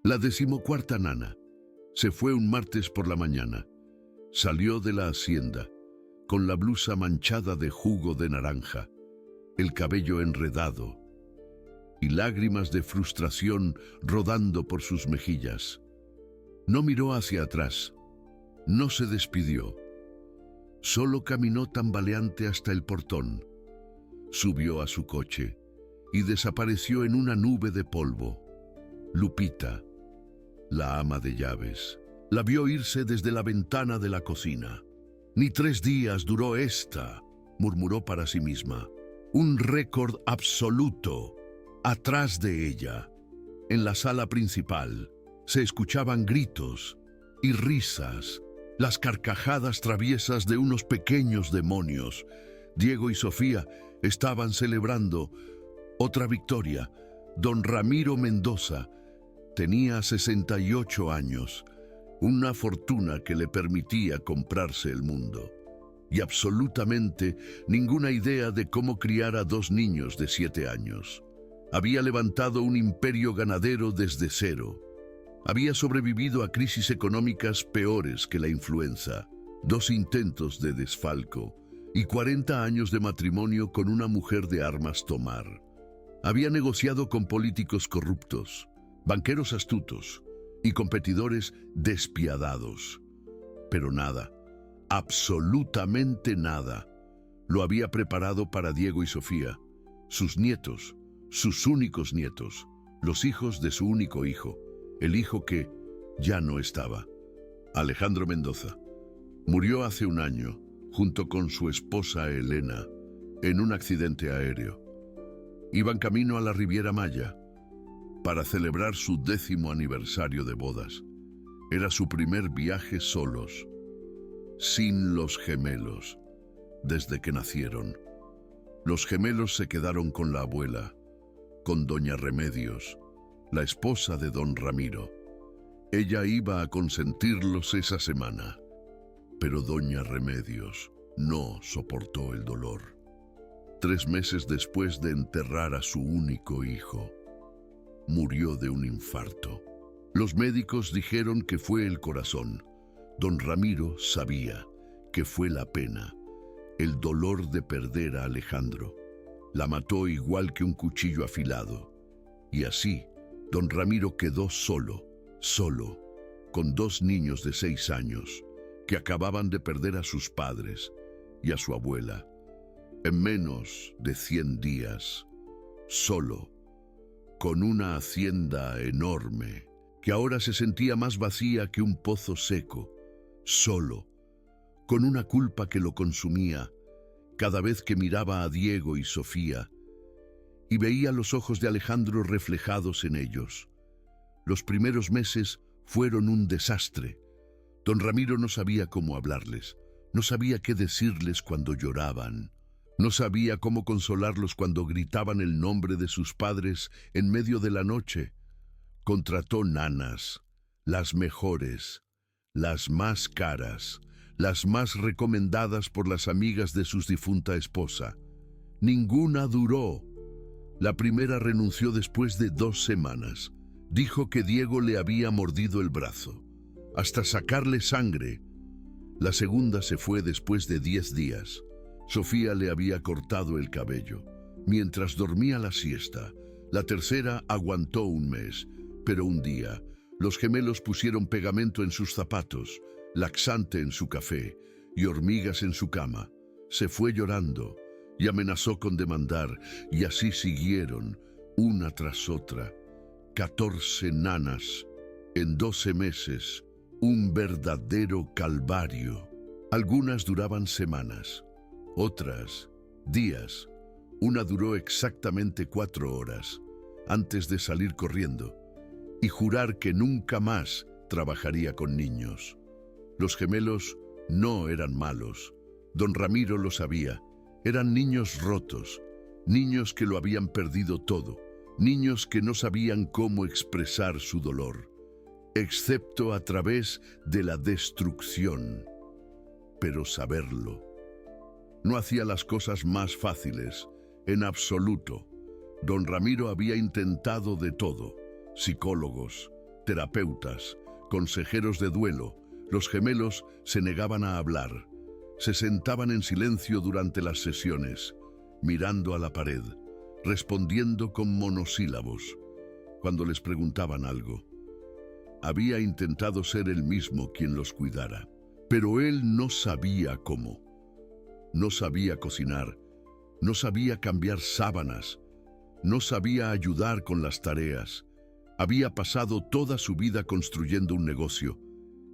La 14ª nana se fue un martes por la mañana. Salió de la hacienda con la blusa manchada de jugo de naranja, el cabello enredado y lágrimas de frustración rodando por sus mejillas. No miró hacia atrás, no se despidió. Solo caminó tambaleante hasta el portón. Subió a su coche y desapareció en una nube de polvo. Lupita, la ama de llaves, la vio irse desde la ventana de la cocina. «Ni 3 días duró esta», murmuró para sí misma. Un récord absoluto. Atrás de ella, en la sala principal, se escuchaban gritos y risas, las carcajadas traviesas de unos pequeños demonios. Diego y Sofía estaban celebrando otra victoria. Don Ramiro Mendoza tenía 68 años, una fortuna que le permitía comprarse el mundo, y absolutamente ninguna idea de cómo criar a 2 niños de 7 años. Había levantado un imperio ganadero desde cero. Había sobrevivido a crisis económicas peores que la influenza, 2 intentos de desfalco y 40 años de matrimonio con una mujer de armas tomar. Había negociado con políticos corruptos, banqueros astutos y competidores despiadados. Pero nada, absolutamente nada, lo había preparado para Diego y Sofía, sus nietos, sus únicos nietos, los hijos de su único hijo, el hijo que ya no estaba. Alejandro Mendoza murió hace un año, junto con su esposa Elena, en un accidente aéreo. Iban camino a la Riviera Maya para celebrar su 10º aniversario de bodas. Era su primer viaje solos, sin los gemelos, desde que nacieron. Los gemelos se quedaron con la abuela, con doña Remedios, la esposa de don Ramiro. Ella iba a consentirlos esa semana, pero doña Remedios no soportó el dolor. 3 meses después de enterrar a su único hijo, murió de un infarto. Los médicos dijeron que fue el corazón. Don Ramiro sabía que fue la pena, el dolor de perder a Alejandro. La mató igual que un cuchillo afilado. Y así, don Ramiro quedó solo, con 2 niños de 6 años, que acababan de perder a sus padres y a su abuela. En menos de 100 días, solo, con una hacienda enorme, que ahora se sentía más vacía que un pozo seco, solo, con una culpa que lo consumía cada vez que miraba a Diego y Sofía y veía los ojos de Alejandro reflejados en ellos. Los primeros meses fueron un desastre. Don Ramiro no sabía cómo hablarles, no sabía qué decirles cuando lloraban, no sabía cómo consolarlos cuando gritaban el nombre de sus padres en medio de la noche. Contrató nanas, las mejores, las más caras, las más recomendadas por las amigas de su difunta esposa. Ninguna duró. La primera renunció después de 2 semanas. Dijo que Diego le había mordido el brazo, hasta sacarle sangre. La segunda se fue después de 10 días. Sofía le había cortado el cabello mientras dormía la siesta. La tercera aguantó 1 mes, pero un día los gemelos pusieron pegamento en sus zapatos, laxante en su café y hormigas en su cama. Se fue llorando y amenazó con demandar, y así siguieron, una tras otra. 14 nanas en 12 meses, un verdadero calvario. Algunas duraban semanas, otras días. Una duró exactamente 4 horas, antes de salir corriendo y jurar que nunca más trabajaría con niños. Los gemelos no eran malos, don Ramiro lo sabía. Eran niños rotos, niños que lo habían perdido todo, niños que no sabían cómo expresar su dolor, excepto a través de la destrucción. Pero saberlo no hacía las cosas más fáciles, en absoluto. Don Ramiro había intentado de todo: psicólogos, terapeutas, consejeros de duelo. Los gemelos se negaban a hablar. Se sentaban en silencio durante las sesiones, mirando a la pared, respondiendo con monosílabos cuando les preguntaban algo. Había intentado ser él mismo quien los cuidara, pero él no sabía cómo. No sabía cocinar, no sabía cambiar sábanas, no sabía ayudar con las tareas. Había pasado toda su vida construyendo un negocio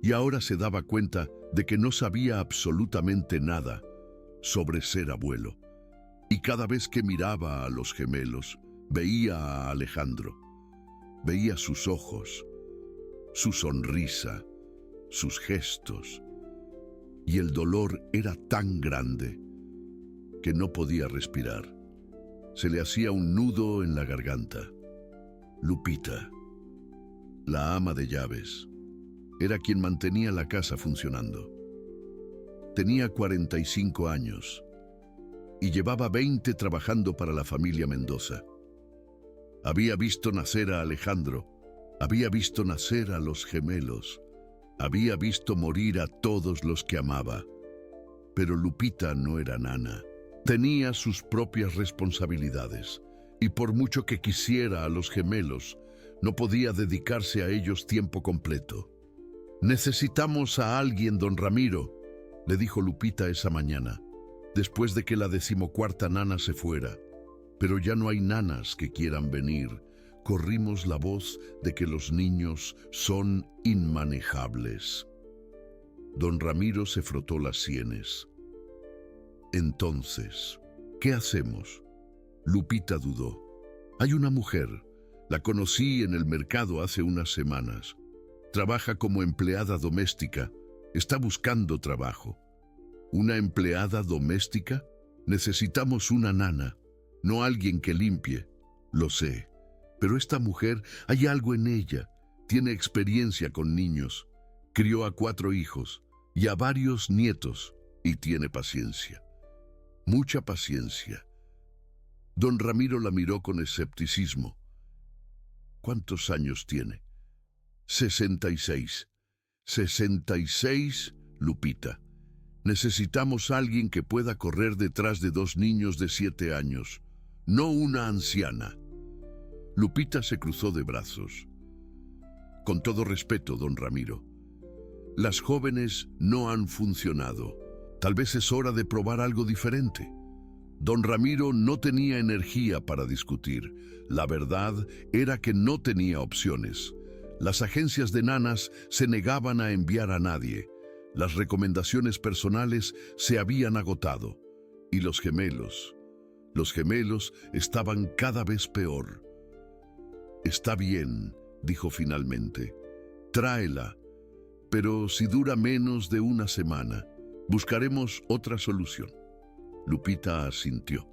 y ahora se daba cuenta de que no sabía absolutamente nada sobre ser abuelo. Y cada vez que miraba a los gemelos, veía a Alejandro. Veía sus ojos, su sonrisa, sus gestos. Y el dolor era tan grande que no podía respirar. Se le hacía un nudo en la garganta. Lupita, la ama de llaves, era quien mantenía la casa funcionando. Tenía 45 años y llevaba 20 trabajando para la familia Mendoza. Había visto nacer a Alejandro, había visto nacer a los gemelos, había visto morir a todos los que amaba. Pero Lupita no era nana. Tenía sus propias responsabilidades y por mucho que quisiera a los gemelos, no podía dedicarse a ellos tiempo completo. «Necesitamos a alguien, don Ramiro», le dijo Lupita esa mañana, después de que la 14ª nana se fuera. «Pero ya no hay nanas que quieran venir. Corrimos la voz de que los niños son inmanejables». Don Ramiro se frotó las sienes. «Entonces, ¿qué hacemos?». Lupita dudó. «Hay una mujer. La conocí en el mercado hace unas semanas. Trabaja como empleada doméstica. Está buscando trabajo». «¿Una empleada doméstica? Necesitamos una nana, no alguien que limpie». «Lo sé, pero esta mujer, hay algo en ella. Tiene experiencia con niños. Crió a 4 hijos y a varios nietos y tiene paciencia. Mucha paciencia». Don Ramiro la miró con escepticismo. «¿Cuántos años tiene?». 66. 66, Lupita. Necesitamos a alguien que pueda correr detrás de 2 niños de 7 años, no una anciana». Lupita se cruzó de brazos. «Con todo respeto, don Ramiro, las jóvenes no han funcionado. Tal vez es hora de probar algo diferente». Don Ramiro no tenía energía para discutir. La verdad era que no tenía opciones. Las agencias de nanas se negaban a enviar a nadie. Las recomendaciones personales se habían agotado. Y los gemelos estaban cada vez peor. «Está bien», dijo finalmente. «Tráela, pero si dura menos de una semana, buscaremos otra solución». Lupita asintió.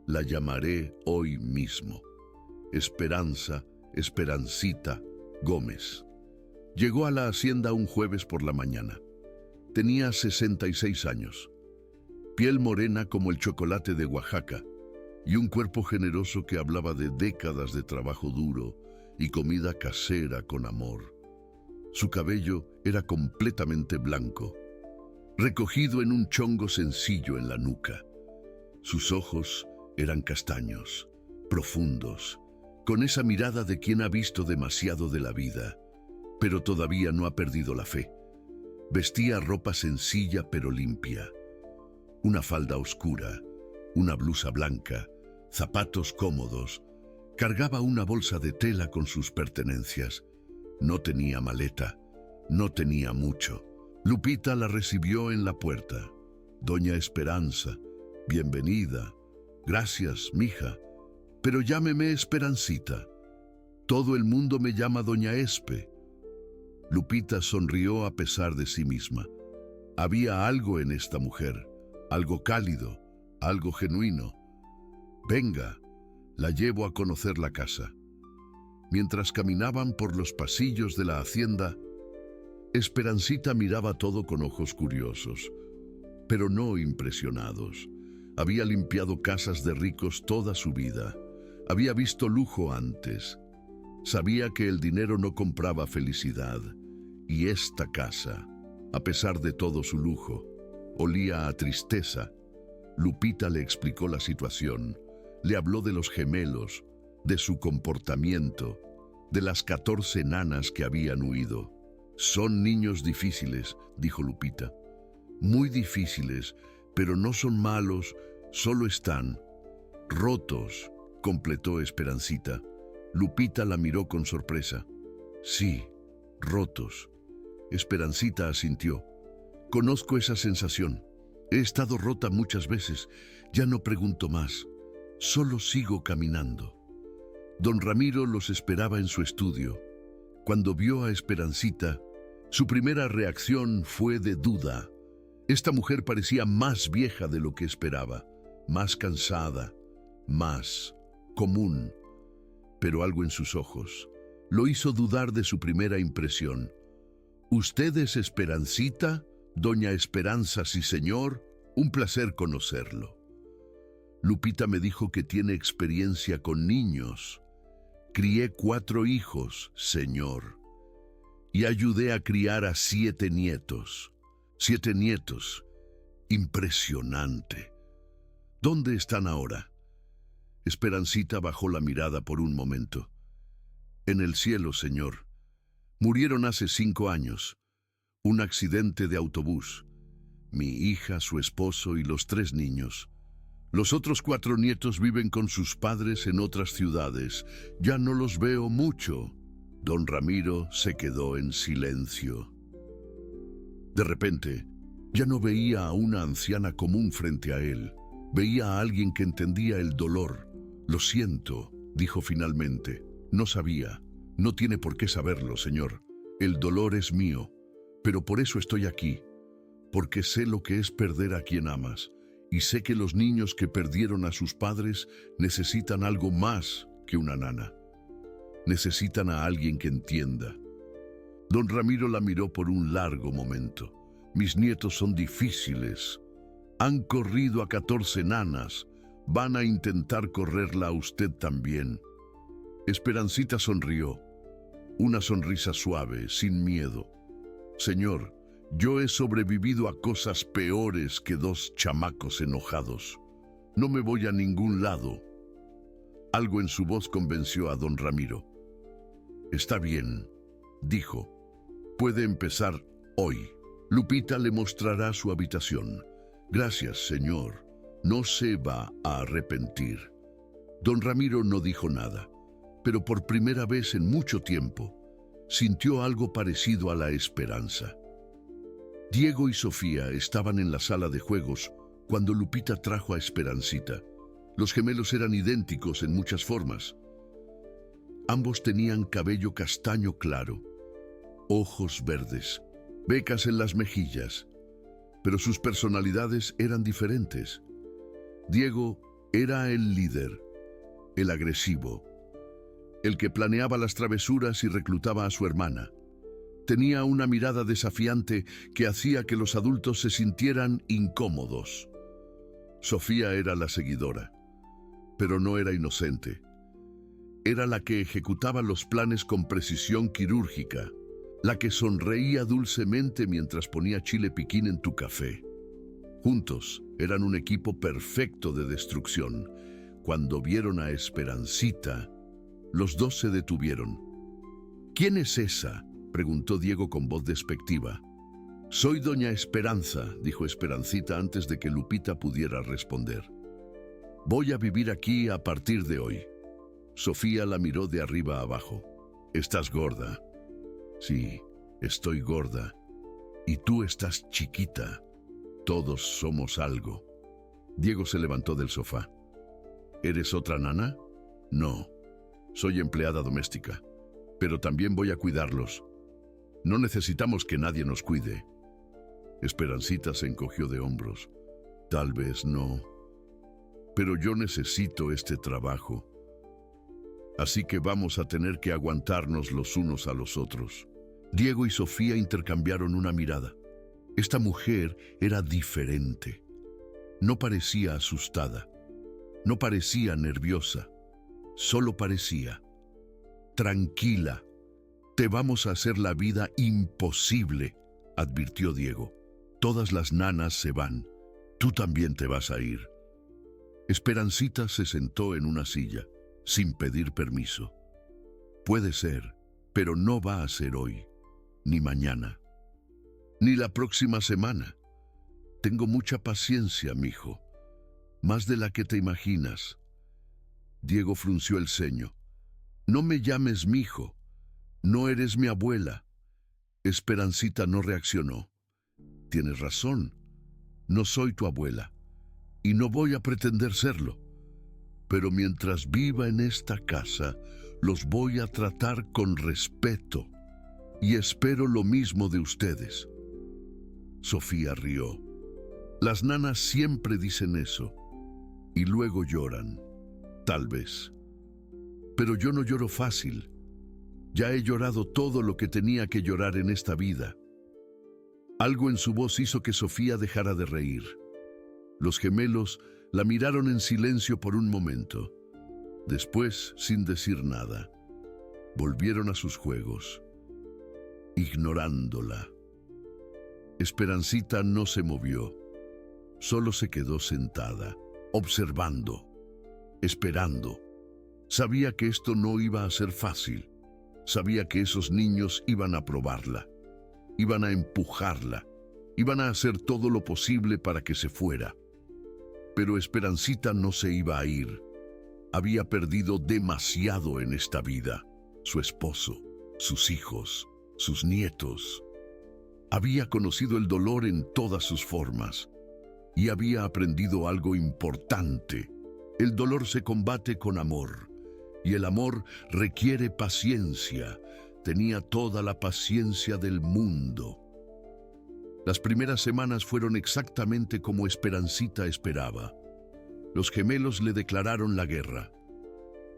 «La llamaré hoy mismo. Esperancita Gómez». Llegó a la hacienda un jueves por la mañana. Tenía 66 años, piel morena como el chocolate de Oaxaca y un cuerpo generoso que hablaba de décadas de trabajo duro y comida casera con amor. Su cabello era completamente blanco, recogido en un chongo sencillo en la nuca. Sus ojos eran castaños, profundos, con esa mirada de quien ha visto demasiado de la vida, pero todavía no ha perdido la fe. Vestía ropa sencilla pero limpia, una falda oscura, una blusa blanca, zapatos cómodos. Cargaba una bolsa de tela con sus pertenencias. No tenía maleta, no tenía mucho. Lupita la recibió en la puerta. «Doña Esperanza, bienvenida. Gracias, mija. Pero llámeme Esperancita. Todo el mundo me llama Doña Espe». Lupita sonrió a pesar de sí misma. Había algo en esta mujer, algo cálido, algo genuino. «Venga, la llevo a conocer la casa». Mientras caminaban por los pasillos de la hacienda, Esperancita miraba todo con ojos curiosos, pero no impresionados. Había limpiado casas de ricos toda su vida. Había visto lujo antes. Sabía que el dinero no compraba felicidad, y esta casa, a pesar de todo su lujo, olía a tristeza. Lupita le explicó la situación, le habló de los gemelos, de su comportamiento, de las 14 nanas que habían huido. Son niños difíciles, dijo Lupita. Muy difíciles, pero no son malos, solo están rotos, completó Esperancita. Lupita la miró con sorpresa. Sí, rotos. Esperancita asintió. Conozco esa sensación. He estado rota muchas veces. Ya no pregunto más. Solo sigo caminando. Don Ramiro los esperaba en su estudio. Cuando vio a Esperancita, su primera reacción fue de duda. Esta mujer parecía más vieja de lo que esperaba, más cansada, más común. Pero algo en sus ojos lo hizo dudar de su primera impresión. ¿Usted es Esperancita, doña Esperanza, sí señor? Un placer conocerlo. Lupita me dijo que tiene experiencia con niños. Crié 4 hijos, señor, y ayudé a criar a 7 nietos. 7 nietos. Impresionante. ¿Dónde están ahora? Esperancita bajó la mirada por un momento. En el cielo, señor. Murieron hace 5 años. Un accidente de autobús. Mi hija, su esposo y los 3 niños. Los otros 4 nietos viven con sus padres en otras ciudades. Ya no los veo mucho. Don Ramiro se quedó en silencio. De repente, ya no veía a una anciana común frente a él. Veía a alguien que entendía el dolor. Lo siento, dijo finalmente. No sabía. No tiene por qué saberlo, señor. El dolor es mío, pero por eso estoy aquí. Porque sé lo que es perder a quien amas. Y sé que los niños que perdieron a sus padres necesitan algo más que una nana. Necesitan a alguien que entienda. Don Ramiro la miró por un largo momento. Mis nietos son difíciles. Han corrido a 14 nanas. Van a intentar correrla a usted también. Esperancita sonrió. Una sonrisa suave, sin miedo. Señor, yo he sobrevivido a cosas peores que 2 chamacos enojados. No me voy a ningún lado. Algo en su voz convenció a don Ramiro. Está bien, dijo. Puede empezar hoy. Lupita le mostrará su habitación. Gracias, señor. No se va a arrepentir. Don Ramiro no dijo nada, pero por primera vez en mucho tiempo sintió algo parecido a la esperanza. Diego y Sofía estaban en la sala de juegos cuando Lupita trajo a Esperancita. Los gemelos eran idénticos en muchas formas. Ambos tenían cabello castaño claro, ojos verdes, pecas en las mejillas, pero sus personalidades eran diferentes. Diego era el líder, el agresivo, el que planeaba las travesuras y reclutaba a su hermana. Tenía una mirada desafiante que hacía que los adultos se sintieran incómodos. Sofía era la seguidora, pero no era inocente. Era la que ejecutaba los planes con precisión quirúrgica, la que sonreía dulcemente mientras ponía chile piquín en tu café. Juntos eran un equipo perfecto de destrucción. Cuando vieron a Esperancita, los 2 se detuvieron. ¿Quién es esa?, preguntó Diego con voz despectiva. Soy doña Esperanza, dijo Esperancita antes de que Lupita pudiera responder. Voy a vivir aquí a partir de hoy. Sofía la miró de arriba a abajo. ¿Estás gorda? Sí, estoy gorda. Y tú estás chiquita. Todos somos algo. Diego se levantó del sofá. ¿Eres otra nana? No, soy empleada doméstica, pero también voy a cuidarlos. No necesitamos que nadie nos cuide. Esperancita se encogió de hombros. Tal vez no, pero yo necesito este trabajo. Así que vamos a tener que aguantarnos los unos a los otros. Diego y Sofía intercambiaron una mirada. Esta mujer era diferente. No parecía asustada. No parecía nerviosa. Solo parecía Tranquila, te vamos a hacer la vida imposible, advirtió Diego. Todas las nanas se van, tú también te vas a ir. Esperancita se sentó en una silla, sin pedir permiso. Puede ser, pero no va a ser hoy, ni mañana, ni la próxima semana. Tengo mucha paciencia, mijo, más de la que te imaginas. Diego frunció el ceño. No me llames mijo, no eres mi abuela. Esperancita no reaccionó. Tienes razón, no soy tu abuela, y no voy a pretender serlo. Pero mientras viva en esta casa, los voy a tratar con respeto, y espero lo mismo de ustedes. Sofía rió. Las nanas siempre dicen eso, y luego lloran, tal vez. Pero yo no lloro fácil. Ya he llorado todo lo que tenía que llorar en esta vida. Algo en su voz hizo que Sofía dejara de reír. Los gemelos la miraron en silencio por un momento. Después, sin decir nada, volvieron a sus juegos, ignorándola. Esperancita no se movió, solo se quedó sentada, observando, esperando. Sabía que esto no iba a ser fácil. Sabía que esos niños iban a probarla, iban a empujarla, iban a hacer todo lo posible para que se fuera. Pero Esperancita no se iba a ir. Había perdido demasiado en esta vida. Su esposo, sus hijos, sus nietos. Había conocido el dolor en todas sus formas y había aprendido algo importante. El dolor se combate con amor y el amor requiere paciencia. Tenía toda la paciencia del mundo. Las primeras semanas fueron exactamente como Esperancita esperaba. Los gemelos le declararon la guerra.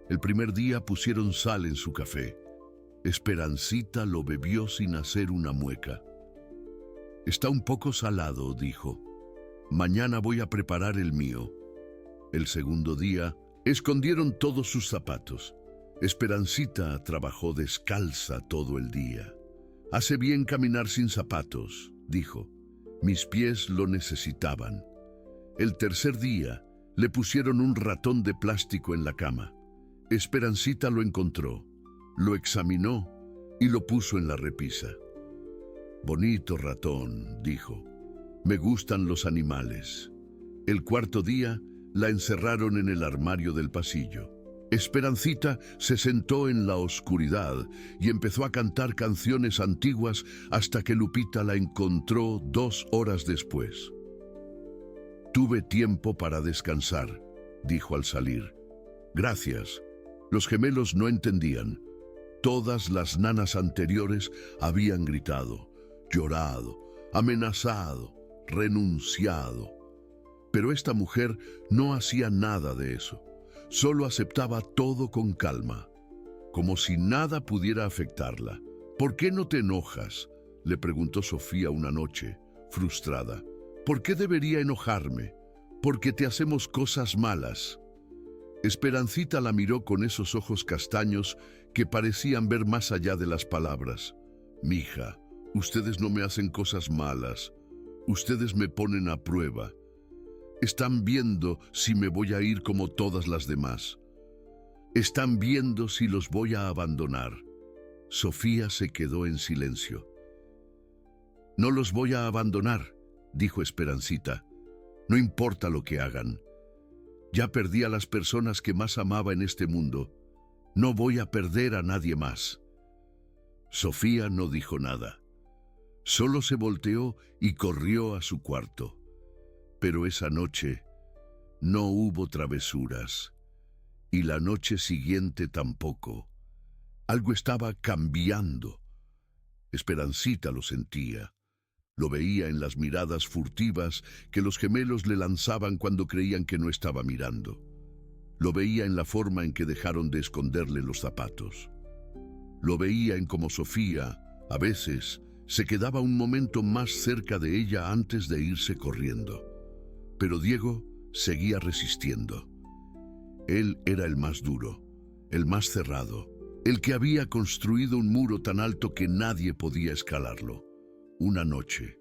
El primer día pusieron sal en su café. Esperancita lo bebió sin hacer una mueca. Está un poco salado, dijo. Mañana voy a preparar el mío. El segundo día, escondieron todos sus zapatos. Esperancita trabajó descalza todo el día. Hace bien caminar sin zapatos, dijo. Mis pies lo necesitaban. El tercer día, le pusieron un ratón de plástico en la cama. Esperancita lo encontró, lo examinó y lo puso en la repisa. Bonito ratón, dijo. Me gustan los animales. El cuarto día, la encerraron en el armario del pasillo. Esperancita se sentó en la oscuridad y empezó a cantar canciones antiguas hasta que Lupita la encontró 2 horas después. Tuve tiempo para descansar, dijo al salir. Gracias. Los gemelos no entendían. Todas las nanas anteriores habían gritado, llorado, amenazado, renunciado. Pero esta mujer no hacía nada de eso. Solo aceptaba todo con calma, como si nada pudiera afectarla. ¿Por qué no te enojas?, le preguntó Sofía una noche, frustrada. ¿Por qué debería enojarme? Porque te hacemos cosas malas. Esperancita la miró con esos ojos castaños que parecían ver más allá de las palabras. Mija, ustedes no me hacen cosas malas. Ustedes me ponen a prueba. Están viendo si me voy a ir como todas las demás. Están viendo si los voy a abandonar. Sofía se quedó en silencio. No los voy a abandonar, dijo Esperancita. No importa lo que hagan. Ya perdí a las personas que más amaba en este mundo. No voy a perder a nadie más. Sofía no dijo nada. Solo se volteó y corrió a su cuarto. Pero esa noche no hubo travesuras, y la noche siguiente tampoco. Algo estaba cambiando. Esperancita lo sentía. Lo veía en las miradas furtivas que los gemelos le lanzaban cuando creían que no estaba mirando. Lo veía en la forma en que dejaron de esconderle los zapatos. Lo veía en cómo Sofía, a veces, se quedaba un momento más cerca de ella antes de irse corriendo. Pero Diego seguía resistiendo. Él era el más duro, el más cerrado, el que había construido un muro tan alto que nadie podía escalarlo. Una noche,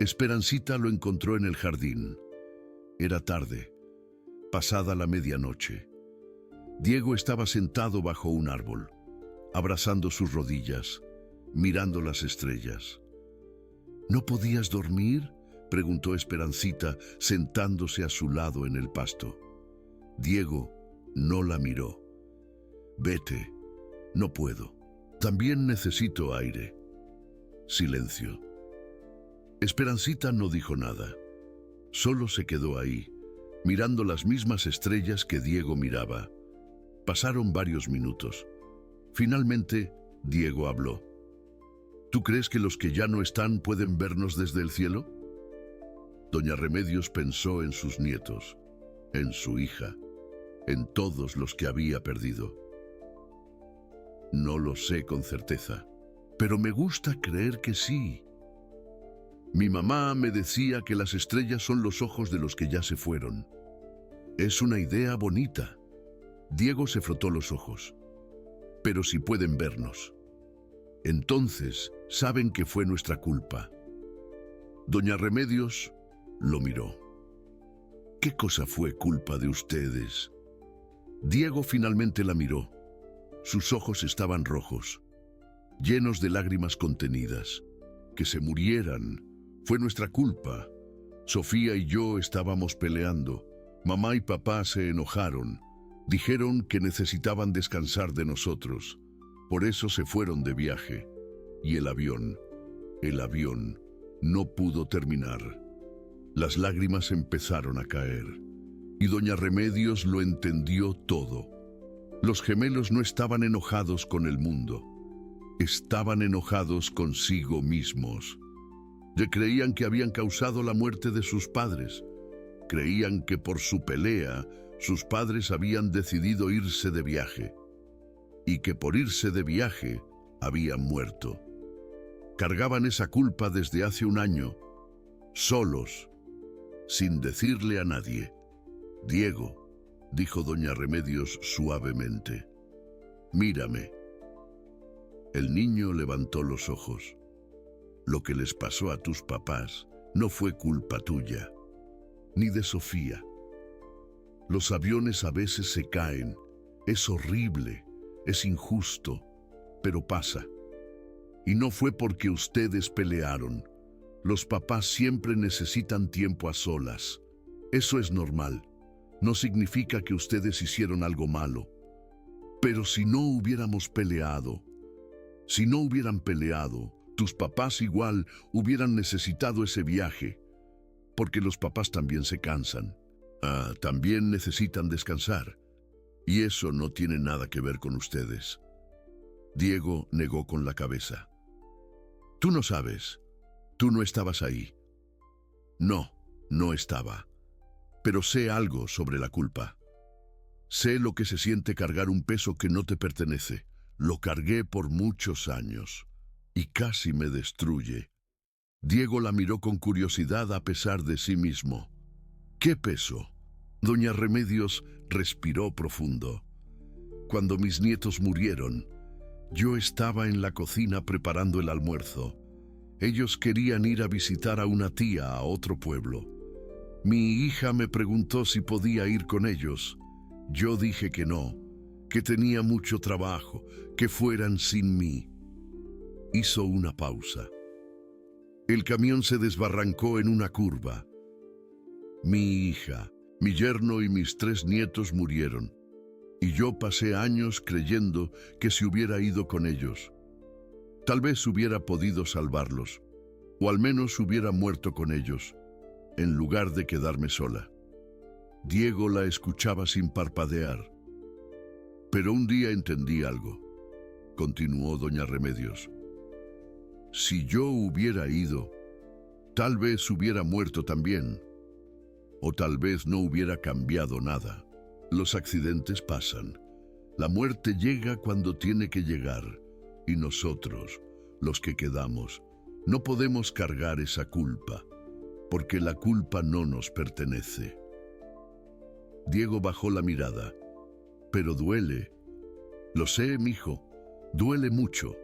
Esperancita lo encontró en el jardín. Era tarde, pasada la medianoche. Diego estaba sentado bajo un árbol, abrazando sus rodillas, mirando las estrellas. ¿No podías dormir?, preguntó Esperancita, sentándose a su lado en el pasto. Diego no la miró. Vete, no puedo. También necesito aire. Silencio. Esperancita no dijo nada. Solo se quedó ahí, mirando las mismas estrellas que Diego miraba. Pasaron varios minutos. Finalmente, Diego habló. ¿Tú crees que los que ya no están pueden vernos desde el cielo? Doña Remedios pensó en sus nietos, en su hija, en todos los que había perdido. No lo sé con certeza, pero me gusta creer que sí. Mi mamá me decía que las estrellas son los ojos de los que ya se fueron. Es una idea bonita. Diego se frotó los ojos. Pero si pueden vernos, entonces saben que fue nuestra culpa. Doña Remedios lo miró. ¿Qué cosa fue culpa de ustedes? Diego finalmente la miró. Sus ojos estaban rojos, llenos de lágrimas contenidas. Que se murieran fue nuestra culpa. Sofía y yo estábamos peleando. Mamá y papá se enojaron. Dijeron que necesitaban descansar de nosotros. Por eso se fueron de viaje. Y el avión no pudo terminar. Las lágrimas empezaron a caer. Y doña Remedios lo entendió todo. Los gemelos no estaban enojados con el mundo. Estaban enojados consigo mismos. Ya creían que habían causado la muerte de sus padres. Creían que por su pelea, sus padres habían decidido irse de viaje. Y que por irse de viaje, habían muerto. Cargaban esa culpa desde hace un año, solos, sin decirle a nadie. Diego, dijo doña Remedios suavemente, mírame. El niño levantó los ojos. Lo que les pasó a tus papás no fue culpa tuya, ni de Sofía. Los aviones a veces se caen. Es horrible, es injusto, pero pasa. Y no fue porque ustedes pelearon. Los papás siempre necesitan tiempo a solas. Eso es normal. No significa que ustedes hicieron algo malo. Pero si no hubiéramos peleado, si no hubieran peleado, tus papás igual hubieran necesitado ese viaje, porque los papás también se cansan. También necesitan descansar. Y eso no tiene nada que ver con ustedes. Diego negó con la cabeza. Tú no sabes. Tú no estabas ahí. No, no estaba. Pero sé algo sobre la culpa. Sé lo que se siente cargar un peso que no te pertenece. Lo cargué por muchos años. Y casi me destruye. Diego la miró con curiosidad a pesar de sí mismo. ¿Qué peso? Doña Remedios respiró profundo. Cuando mis nietos murieron, yo estaba en la cocina preparando el almuerzo. Ellos querían ir a visitar a una tía a otro pueblo. Mi hija me preguntó si podía ir con ellos. Yo dije que no, que tenía mucho trabajo, que fueran sin mí. Hizo una pausa. El camión se desbarrancó en una curva. Mi hija, mi yerno y mis 3 nietos murieron. Y yo pasé años creyendo que si hubiera ido con ellos, tal vez hubiera podido salvarlos, o al menos hubiera muerto con ellos, en lugar de quedarme sola. Diego la escuchaba sin parpadear. Pero un día entendí algo, continuó doña Remedios. Si yo hubiera ido, tal vez hubiera muerto también, o tal vez no hubiera cambiado nada. Los accidentes pasan. La muerte llega cuando tiene que llegar, y nosotros, los que quedamos, no podemos cargar esa culpa, porque la culpa no nos pertenece. Diego bajó la mirada. Pero duele. Lo sé, mijo, Duele mucho,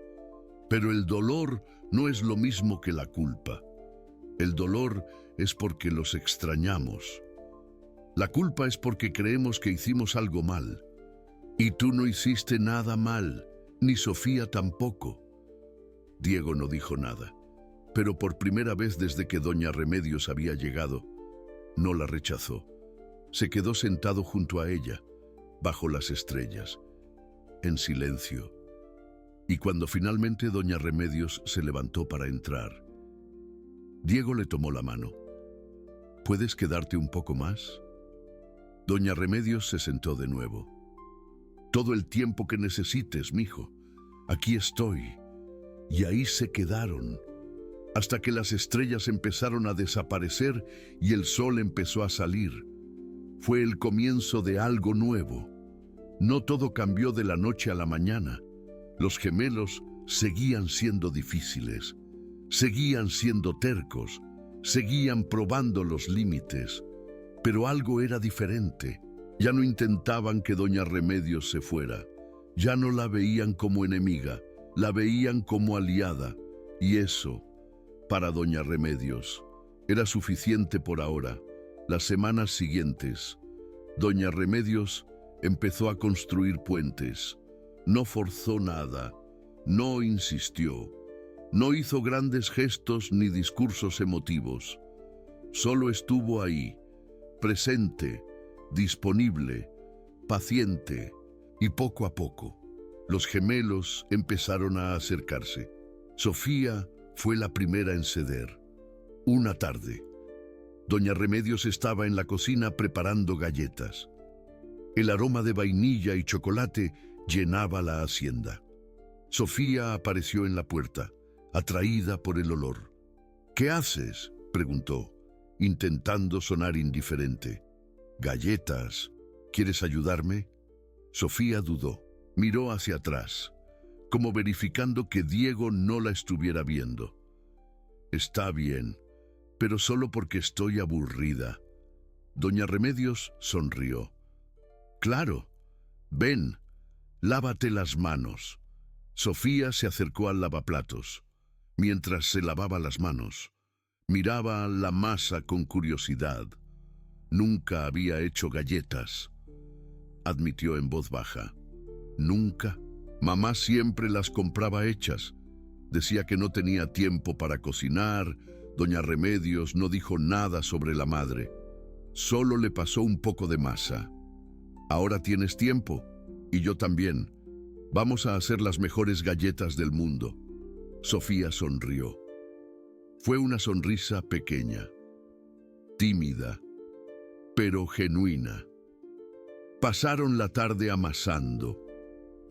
pero el dolor no es lo mismo que la culpa. El dolor es porque los extrañamos. La culpa es porque creemos que hicimos algo mal. Y tú no hiciste nada mal, ni Sofía tampoco. Diego no dijo nada, pero por primera vez desde que doña Remedios había llegado, no la rechazó. Se quedó sentado junto a ella, bajo las estrellas, en silencio. Y cuando finalmente doña Remedios se levantó para entrar, Diego le tomó la mano. ¿Puedes quedarte un poco más? Doña Remedios se sentó de nuevo. Todo el tiempo que necesites, mijo. Aquí estoy. Y ahí se quedaron, hasta que las estrellas empezaron a desaparecer y el sol empezó a salir. Fue el comienzo de algo nuevo. No todo cambió de la noche a la mañana. Los gemelos seguían siendo difíciles, seguían siendo tercos, seguían probando los límites, pero algo era diferente. Ya no intentaban que doña Remedios se fuera, ya no la veían como enemiga, la veían como aliada, y eso, para doña Remedios, era suficiente por ahora. Las semanas siguientes, doña Remedios empezó a construir puentes. No forzó nada, no insistió, no hizo grandes gestos ni discursos emotivos. Solo estuvo ahí, presente, disponible, paciente, y poco a poco, los gemelos empezaron a acercarse. Sofía fue la primera en ceder. Una tarde, doña Remedios estaba en la cocina preparando galletas. El aroma de vainilla y chocolate llenaba la hacienda. Sofía apareció en la puerta, atraída por el olor. ¿Qué haces?, preguntó, intentando sonar indiferente. Galletas. ¿Quieres ayudarme? Sofía dudó. Miró hacia atrás, como verificando que Diego no la estuviera viendo. Está bien, pero solo porque estoy aburrida. Doña Remedios sonrió. Claro, ven, lávate las manos. Sofía se acercó al lavaplatos. Mientras se lavaba las manos, miraba la masa con curiosidad. Nunca había hecho galletas, admitió en voz baja. Nunca. Mamá siempre las compraba hechas. Decía que no tenía tiempo para cocinar. Doña Remedios no dijo nada sobre la madre. Solo le pasó un poco de masa. Ahora tienes tiempo, y yo también. Vamos a hacer las mejores galletas del mundo. Sofía sonrió. Fue una sonrisa pequeña, tímida, pero genuina. Pasaron la tarde amasando,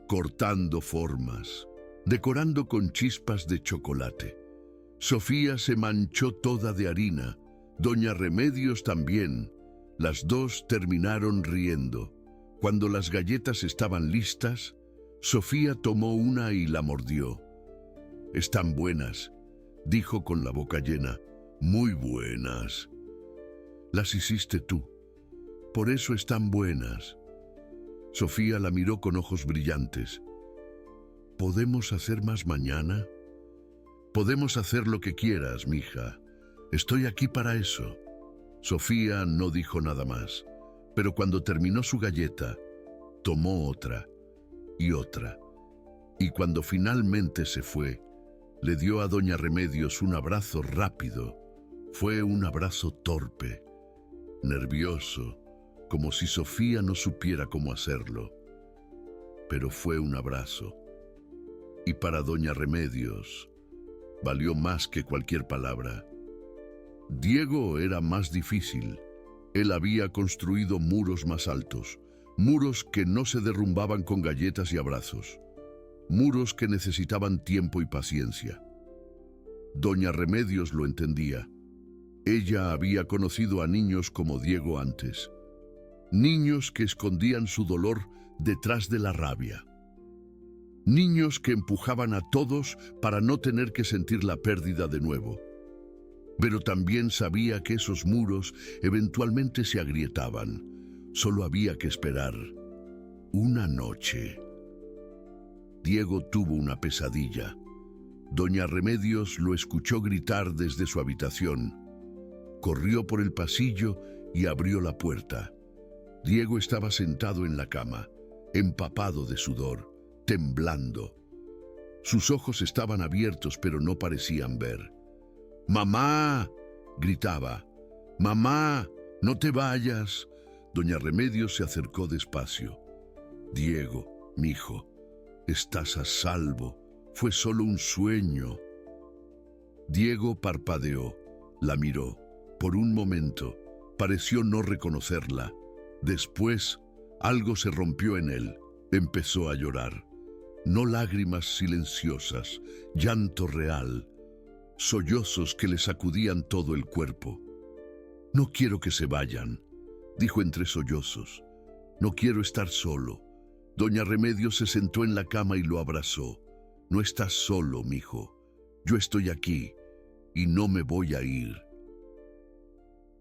cortando formas, decorando con chispas de chocolate. Sofía se manchó toda de harina, doña Remedios también. Las dos terminaron riendo. Cuando las galletas estaban listas, Sofía tomó una y la mordió. Están buenas, dijo con la boca llena. Muy buenas. Las hiciste tú, por eso están buenas. Sofía la miró con ojos brillantes. ¿Podemos hacer más mañana? Podemos hacer lo que quieras, mija. Estoy aquí para eso. Sofía no dijo nada más, pero cuando terminó su galleta, tomó otra y otra. Y cuando finalmente se fue, le dio a doña Remedios un abrazo rápido. Fue un abrazo torpe, nervioso, como si Sofía no supiera cómo hacerlo. Pero fue un abrazo. Y para doña Remedios, valió más que cualquier palabra. Diego era más difícil. Él había construido muros más altos, muros que no se derrumbaban con galletas y abrazos, muros que necesitaban tiempo y paciencia. Doña Remedios lo entendía. Ella había conocido a niños como Diego antes, niños que escondían su dolor detrás de la rabia, niños que empujaban a todos para no tener que sentir la pérdida de nuevo. Pero también sabía que esos muros eventualmente se agrietaban. Solo había que esperar una noche. Diego tuvo una pesadilla. Doña Remedios lo escuchó gritar desde su habitación. Corrió por el pasillo y abrió la puerta. Diego estaba sentado en la cama, empapado de sudor, temblando. Sus ojos estaban abiertos, pero no parecían ver. ¡Mamá!, gritaba. ¡Mamá, no te vayas! Doña Remedios se acercó despacio. Diego, mijo, estás a salvo. Fue solo un sueño. Diego parpadeó, la miró. Por un momento, pareció no reconocerla. Después, algo se rompió en él. Empezó a llorar. No lágrimas silenciosas, llanto real, sollozos que le sacudían todo el cuerpo. No quiero que se vayan, dijo entre sollozos. No quiero estar solo. Doña Remedios se sentó en la cama y lo abrazó. No estás solo, mijo. Yo estoy aquí y no me voy a ir.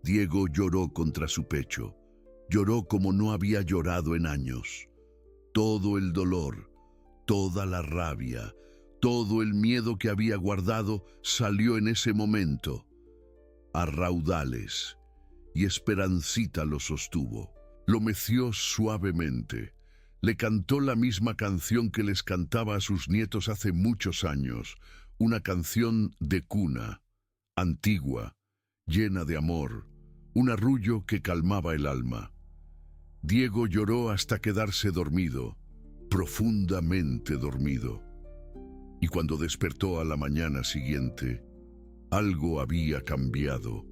Diego lloró contra su pecho. Lloró como no había llorado en años. Todo el dolor, toda la rabia, todo el miedo que había guardado salió en ese momento. A raudales, y Esperancita lo sostuvo. Lo meció suavemente. Le cantó la misma canción que les cantaba a sus nietos hace muchos años, una canción de cuna, antigua, llena de amor, un arrullo que calmaba el alma. Diego lloró hasta quedarse dormido, profundamente dormido. Y cuando despertó a la mañana siguiente, algo había cambiado,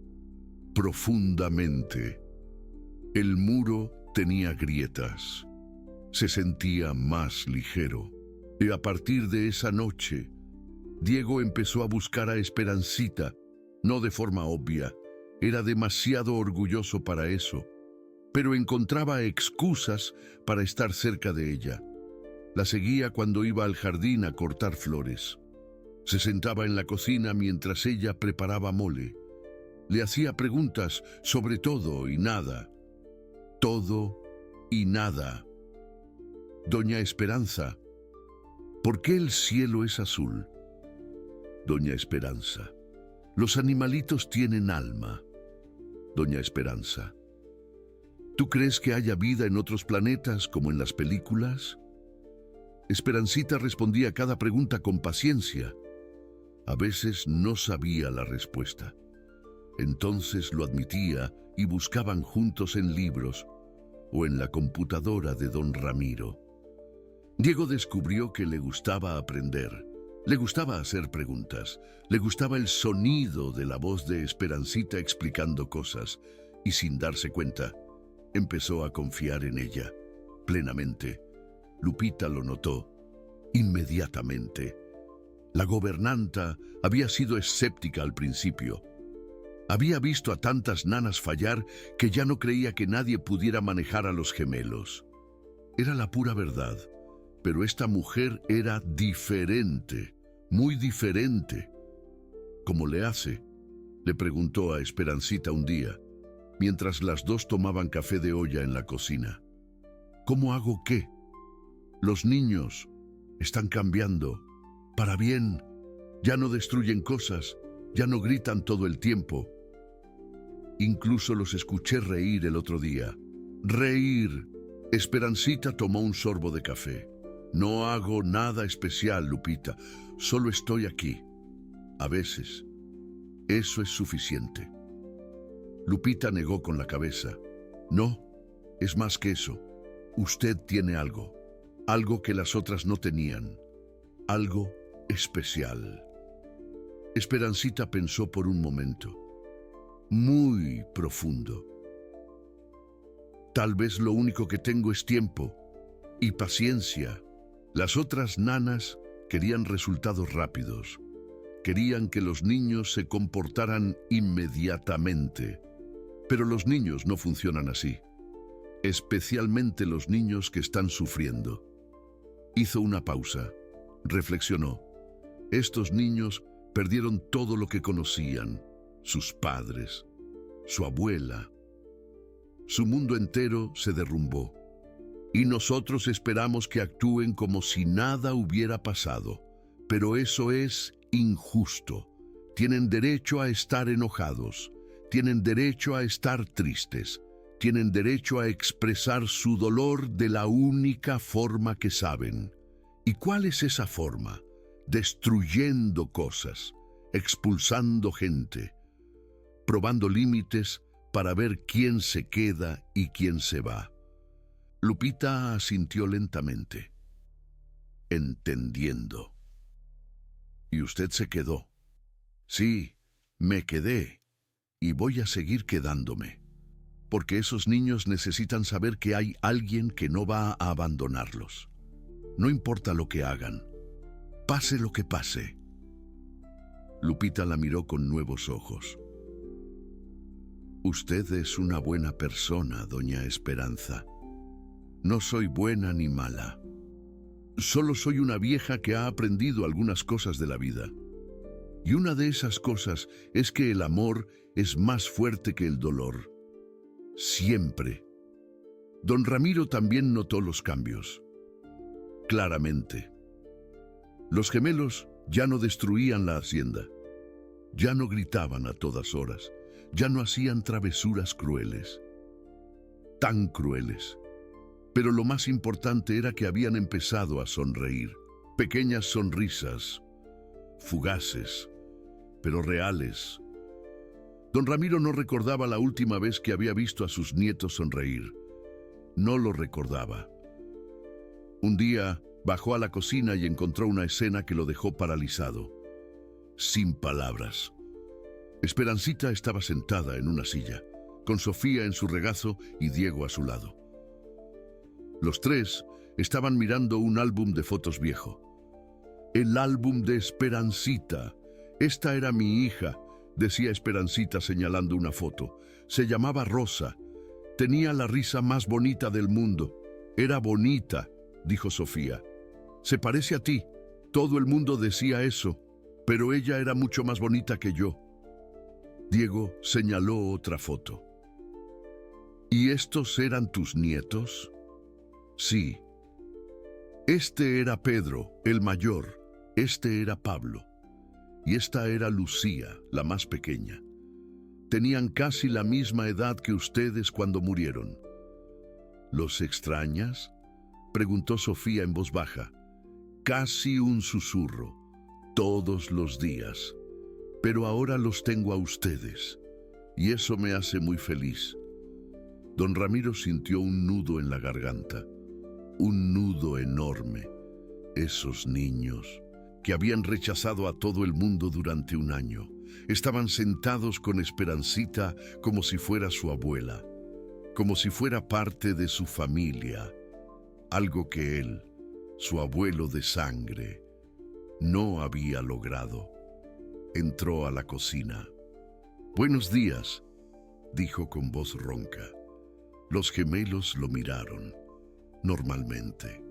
profundamente. El muro tenía grietas. Se sentía más ligero. Y a partir de esa noche, Diego empezó a buscar a Esperancita, no de forma obvia. Era demasiado orgulloso para eso, pero encontraba excusas para estar cerca de ella. La seguía cuando iba al jardín a cortar flores. Se sentaba en la cocina mientras ella preparaba mole. Le hacía preguntas sobre todo y nada. Todo y nada. Doña Esperanza, ¿por qué el cielo es azul? Doña Esperanza, los animalitos tienen alma. Doña Esperanza, ¿tú crees que haya vida en otros planetas como en las películas? Esperancita respondía a cada pregunta con paciencia. A veces no sabía la respuesta. Entonces lo admitía y buscaban juntos en libros o en la computadora de don Ramiro. Diego descubrió que le gustaba aprender, le gustaba hacer preguntas, le gustaba el sonido de la voz de Esperancita explicando cosas, y sin darse cuenta, empezó a confiar en ella, plenamente. Lupita lo notó inmediatamente. La gobernanta había sido escéptica al principio. Había visto a tantas nanas fallar que ya no creía que nadie pudiera manejar a los gemelos. Era la pura verdad. Pero esta mujer era diferente, muy diferente. ¿Cómo le hace?, le preguntó a Esperancita un día, mientras las dos tomaban café de olla en la cocina. ¿Cómo hago qué? Los niños están cambiando, para bien. Ya no destruyen cosas, ya no gritan todo el tiempo. Incluso los escuché reír el otro día. ¡Reír! Esperancita tomó un sorbo de café. No hago nada especial, Lupita. Solo estoy aquí. A veces. Eso es suficiente. Lupita negó con la cabeza. No, es más que eso. Usted tiene algo. Algo que las otras no tenían. Algo especial. Esperancita pensó por un momento. Muy profundo. Tal vez lo único que tengo es tiempo y paciencia. Las otras nanas querían resultados rápidos. Querían que los niños se comportaran inmediatamente. Pero los niños no funcionan así. Especialmente los niños que están sufriendo. Hizo una pausa. Reflexionó. Estos niños perdieron todo lo que conocían. Sus padres, su abuela. Su mundo entero se derrumbó. y nosotros esperamos que actúen como si nada hubiera pasado. Pero eso es injusto. Tienen derecho a estar enojados, tienen derecho a estar tristes, tienen derecho a expresar su dolor de la única forma que saben. ¿Y cuál es esa forma? Destruyendo cosas, expulsando gente, probando límites para ver quién se queda y quién se va. Lupita asintió lentamente, entendiendo. ¿Y usted se quedó? Sí, me quedé y voy a seguir quedándome, porque esos niños necesitan saber que hay alguien que no va a abandonarlos. No importa lo que hagan, pase lo que pase. Lupita la miró con nuevos ojos. Usted es una buena persona, doña Esperanza. No soy buena ni mala. Solo soy una vieja que ha aprendido algunas cosas de la vida. Y una de esas cosas es que el amor es más fuerte que el dolor. Siempre. Don Ramiro también notó los cambios. Claramente. Los gemelos ya no destruían la hacienda. Ya no gritaban a todas horas. Ya no hacían travesuras crueles. Tan crueles. Pero lo más importante era que habían empezado a sonreír. Pequeñas sonrisas, fugaces, pero reales. Don Ramiro no recordaba la última vez que había visto a sus nietos sonreír. No lo recordaba. Un día bajó a la cocina y encontró una escena que lo dejó paralizado, sin palabras. Esperancita estaba sentada en una silla, con Sofía en su regazo y Diego a su lado. Los tres estaban mirando un álbum de fotos viejo. El álbum de Esperancita. Esta era mi hija, decía Esperancita señalando una foto. Se llamaba Rosa. Tenía la risa más bonita del mundo. Era bonita, dijo Sofía. Se parece a ti. Todo el mundo decía eso, pero ella era mucho más bonita que yo. Diego señaló otra foto. ¿Y estos eran tus nietos? Sí. Este era Pedro, el mayor. Este era Pablo. Y esta era Lucía, la más pequeña. Tenían casi la misma edad que ustedes cuando murieron. ¿Los extrañas?, preguntó Sofía en voz baja. Casi un susurro. Todos los días. Pero ahora los tengo a ustedes. Y eso me hace muy feliz. Don Ramiro sintió un nudo en la garganta. Un nudo enorme. Esos niños, que habían rechazado a todo el mundo durante un año, estaban sentados con Esperancita como si fuera su abuela, como si fuera parte de su familia, algo que él, su abuelo de sangre, no había logrado. Entró a la cocina. «Buenos días», dijo con voz ronca. Los gemelos lo miraron. Normalmente,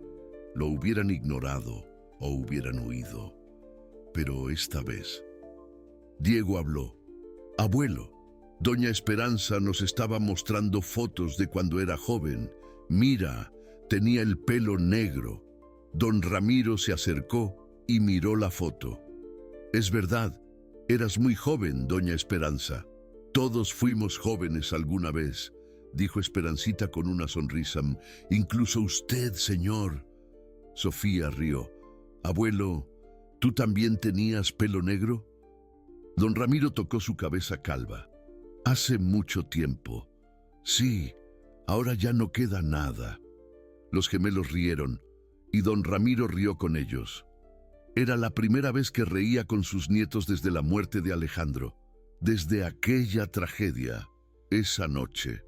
lo hubieran ignorado o hubieran huido. Pero esta vez, Diego habló. «Abuelo, doña Esperanza nos estaba mostrando fotos de cuando era joven. Mira, tenía el pelo negro». Don Ramiro se acercó y miró la foto. «Es verdad, eras muy joven, doña Esperanza. Todos fuimos jóvenes alguna vez», dijo Esperancita con una sonrisa. «Incluso usted, señor». Sofía rió. «Abuelo, ¿tú también tenías pelo negro?». Don Ramiro tocó su cabeza calva. «Hace mucho tiempo. Sí, ahora ya no queda nada». Los gemelos rieron, y don Ramiro rió con ellos. Era la primera vez que reía con sus nietos desde la muerte de Alejandro, desde aquella tragedia, esa noche.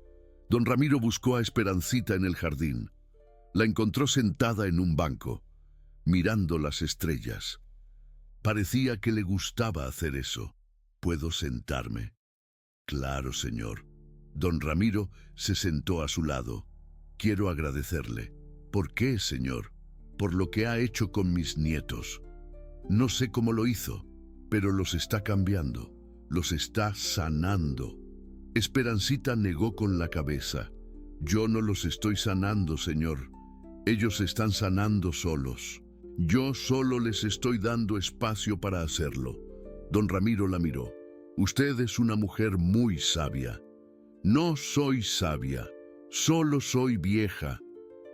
Don Ramiro buscó a Esperancita en el jardín. La encontró sentada en un banco, mirando las estrellas. Parecía que le gustaba hacer eso. ¿Puedo sentarme? Claro, señor. Don Ramiro se sentó a su lado. Quiero agradecerle. ¿Por qué, señor? Por lo que ha hecho con mis nietos. No sé cómo lo hizo, pero los está cambiando, los está sanando. Esperancita negó con la cabeza. Yo no los estoy sanando, señor. Ellos están sanando solos. Yo solo les estoy dando espacio para hacerlo. Don Ramiro la miró. Usted es una mujer muy sabia. No soy sabia, solo soy vieja.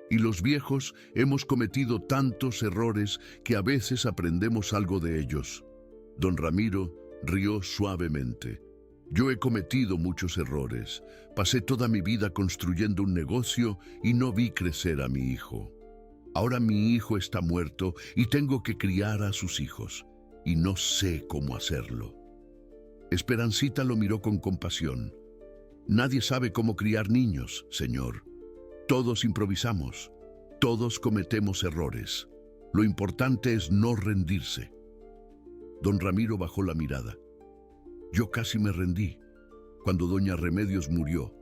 Y los viejos hemos cometido tantos errores que a veces aprendemos algo de ellos. Don Ramiro rió suavemente. Yo he cometido muchos errores. Pasé toda mi vida construyendo un negocio y no vi crecer a mi hijo. Ahora mi hijo está muerto y tengo que criar a sus hijos. Y no sé cómo hacerlo. Esperancita lo miró con compasión. Nadie sabe cómo criar niños, señor. Todos improvisamos. Todos cometemos errores. Lo importante es no rendirse. Don Ramiro bajó la mirada. Yo casi me rendí. Cuando doña Remedios murió,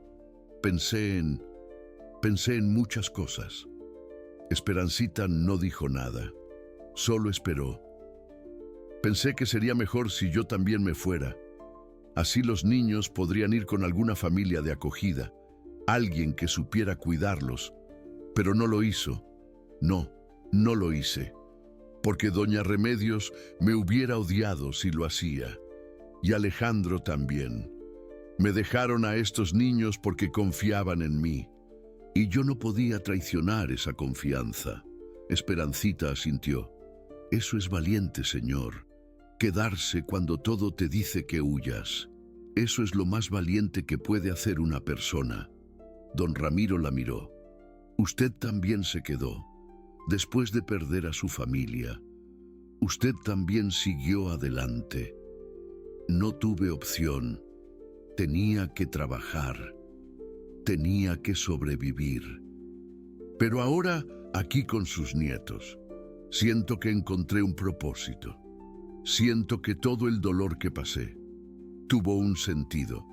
pensé en muchas cosas. Esperancita no dijo nada. Solo esperó. Pensé que sería mejor si yo también me fuera. Así los niños podrían ir con alguna familia de acogida, alguien que supiera cuidarlos. Pero no lo hizo. No lo hice. Porque doña Remedios me hubiera odiado si lo hacía. Y Alejandro también. Me dejaron a estos niños porque confiaban en mí. Y yo no podía traicionar esa confianza. Esperancita asintió. Eso es valiente, señor. Quedarse cuando todo te dice que huyas. Eso es lo más valiente que puede hacer una persona. Don Ramiro la miró. Usted también se quedó. Después de perder a su familia, usted también siguió adelante. No tuve opción. Tenía que trabajar. Tenía que sobrevivir. Pero ahora, aquí con sus nietos, siento que encontré un propósito. Siento que todo el dolor que pasé tuvo un sentido,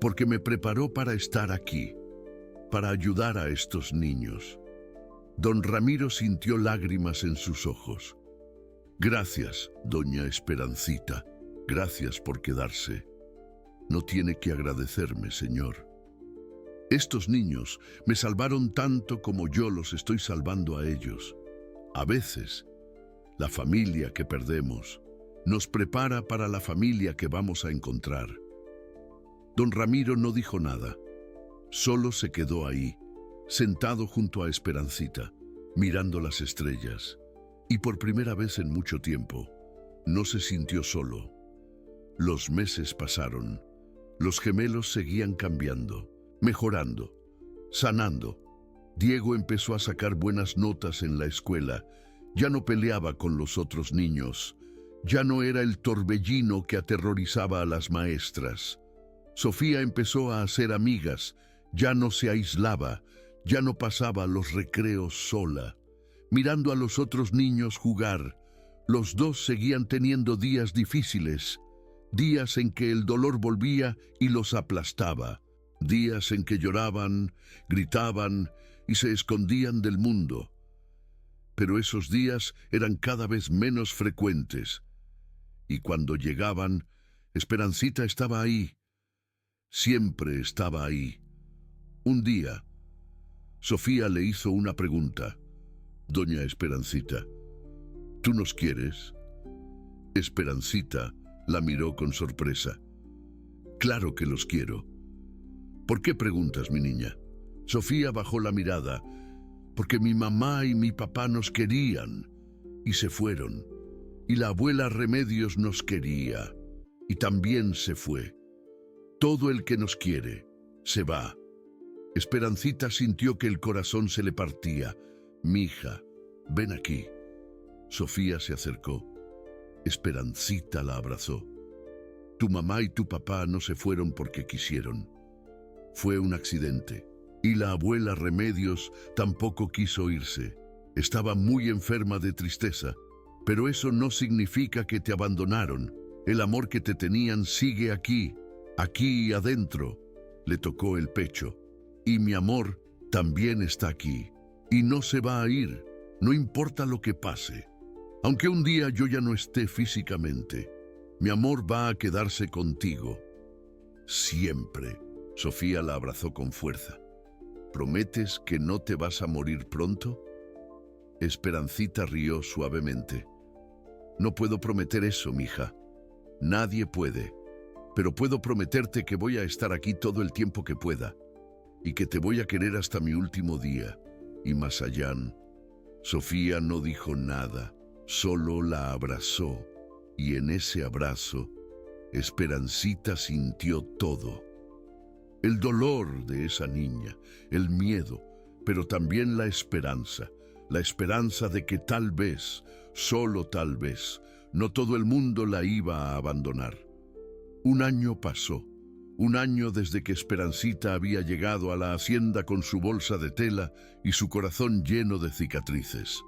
porque me preparó para estar aquí, para ayudar a estos niños. Don Ramiro sintió lágrimas en sus ojos. Gracias, doña Esperancita. Gracias por quedarse. No tiene que agradecerme, señor. Estos niños me salvaron tanto como yo los estoy salvando a ellos. A veces, la familia que perdemos nos prepara para la familia que vamos a encontrar. Don Ramiro no dijo nada. Solo se quedó ahí, sentado junto a Esperancita, mirando las estrellas. Y por primera vez en mucho tiempo, no se sintió solo. Los meses pasaron. Los gemelos seguían cambiando, mejorando, sanando. Diego empezó a sacar buenas notas en la escuela. Ya no peleaba con los otros niños. Ya no era el torbellino que aterrorizaba a las maestras. Sofía empezó a hacer amigas. Ya no se aislaba. Ya no pasaba los recreos sola, mirando a los otros niños jugar. Los dos seguían teniendo días difíciles. Días en que el dolor volvía y los aplastaba. Días en que lloraban, gritaban y se escondían del mundo. Pero esos días eran cada vez menos frecuentes. Y cuando llegaban, Esperancita estaba ahí. Siempre estaba ahí. Un día, Sofía le hizo una pregunta. Doña Esperancita, ¿tú nos quieres? Esperancita la miró con sorpresa. Claro que los quiero. ¿Por qué preguntas, mi niña? Sofía bajó la mirada. Porque mi mamá y mi papá nos querían y se fueron. Y la abuela Remedios nos quería y también se fue. Todo el que nos quiere se va. Esperancita sintió que el corazón se le partía. Mija, ven aquí. Sofía se acercó. Esperancita la abrazó. Tu mamá y tu papá no se fueron porque quisieron. Fue un accidente. Y la abuela Remedios tampoco quiso irse. Estaba muy enferma de tristeza. Pero eso no significa que te abandonaron. El amor que te tenían sigue aquí, aquí adentro. Le tocó el pecho. Y mi amor también está aquí. Y no se va a ir, no importa lo que pase. Aunque un día yo ya no esté físicamente, mi amor va a quedarse contigo. Siempre. Sofía la abrazó con fuerza. ¿Prometes que no te vas a morir pronto? Esperancita rió suavemente. No puedo prometer eso, mija. Nadie puede. Pero puedo prometerte que voy a estar aquí todo el tiempo que pueda y que te voy a querer hasta mi último día. Y más allá. Sofía no dijo nada, solo la abrazó. Y en ese abrazo, Esperancita sintió todo. El dolor de esa niña, el miedo, pero también la esperanza de que tal vez, solo tal vez, no todo el mundo la iba a abandonar. Un año pasó, un año desde que Esperancita había llegado a la hacienda con su bolsa de tela y su corazón lleno de cicatrices.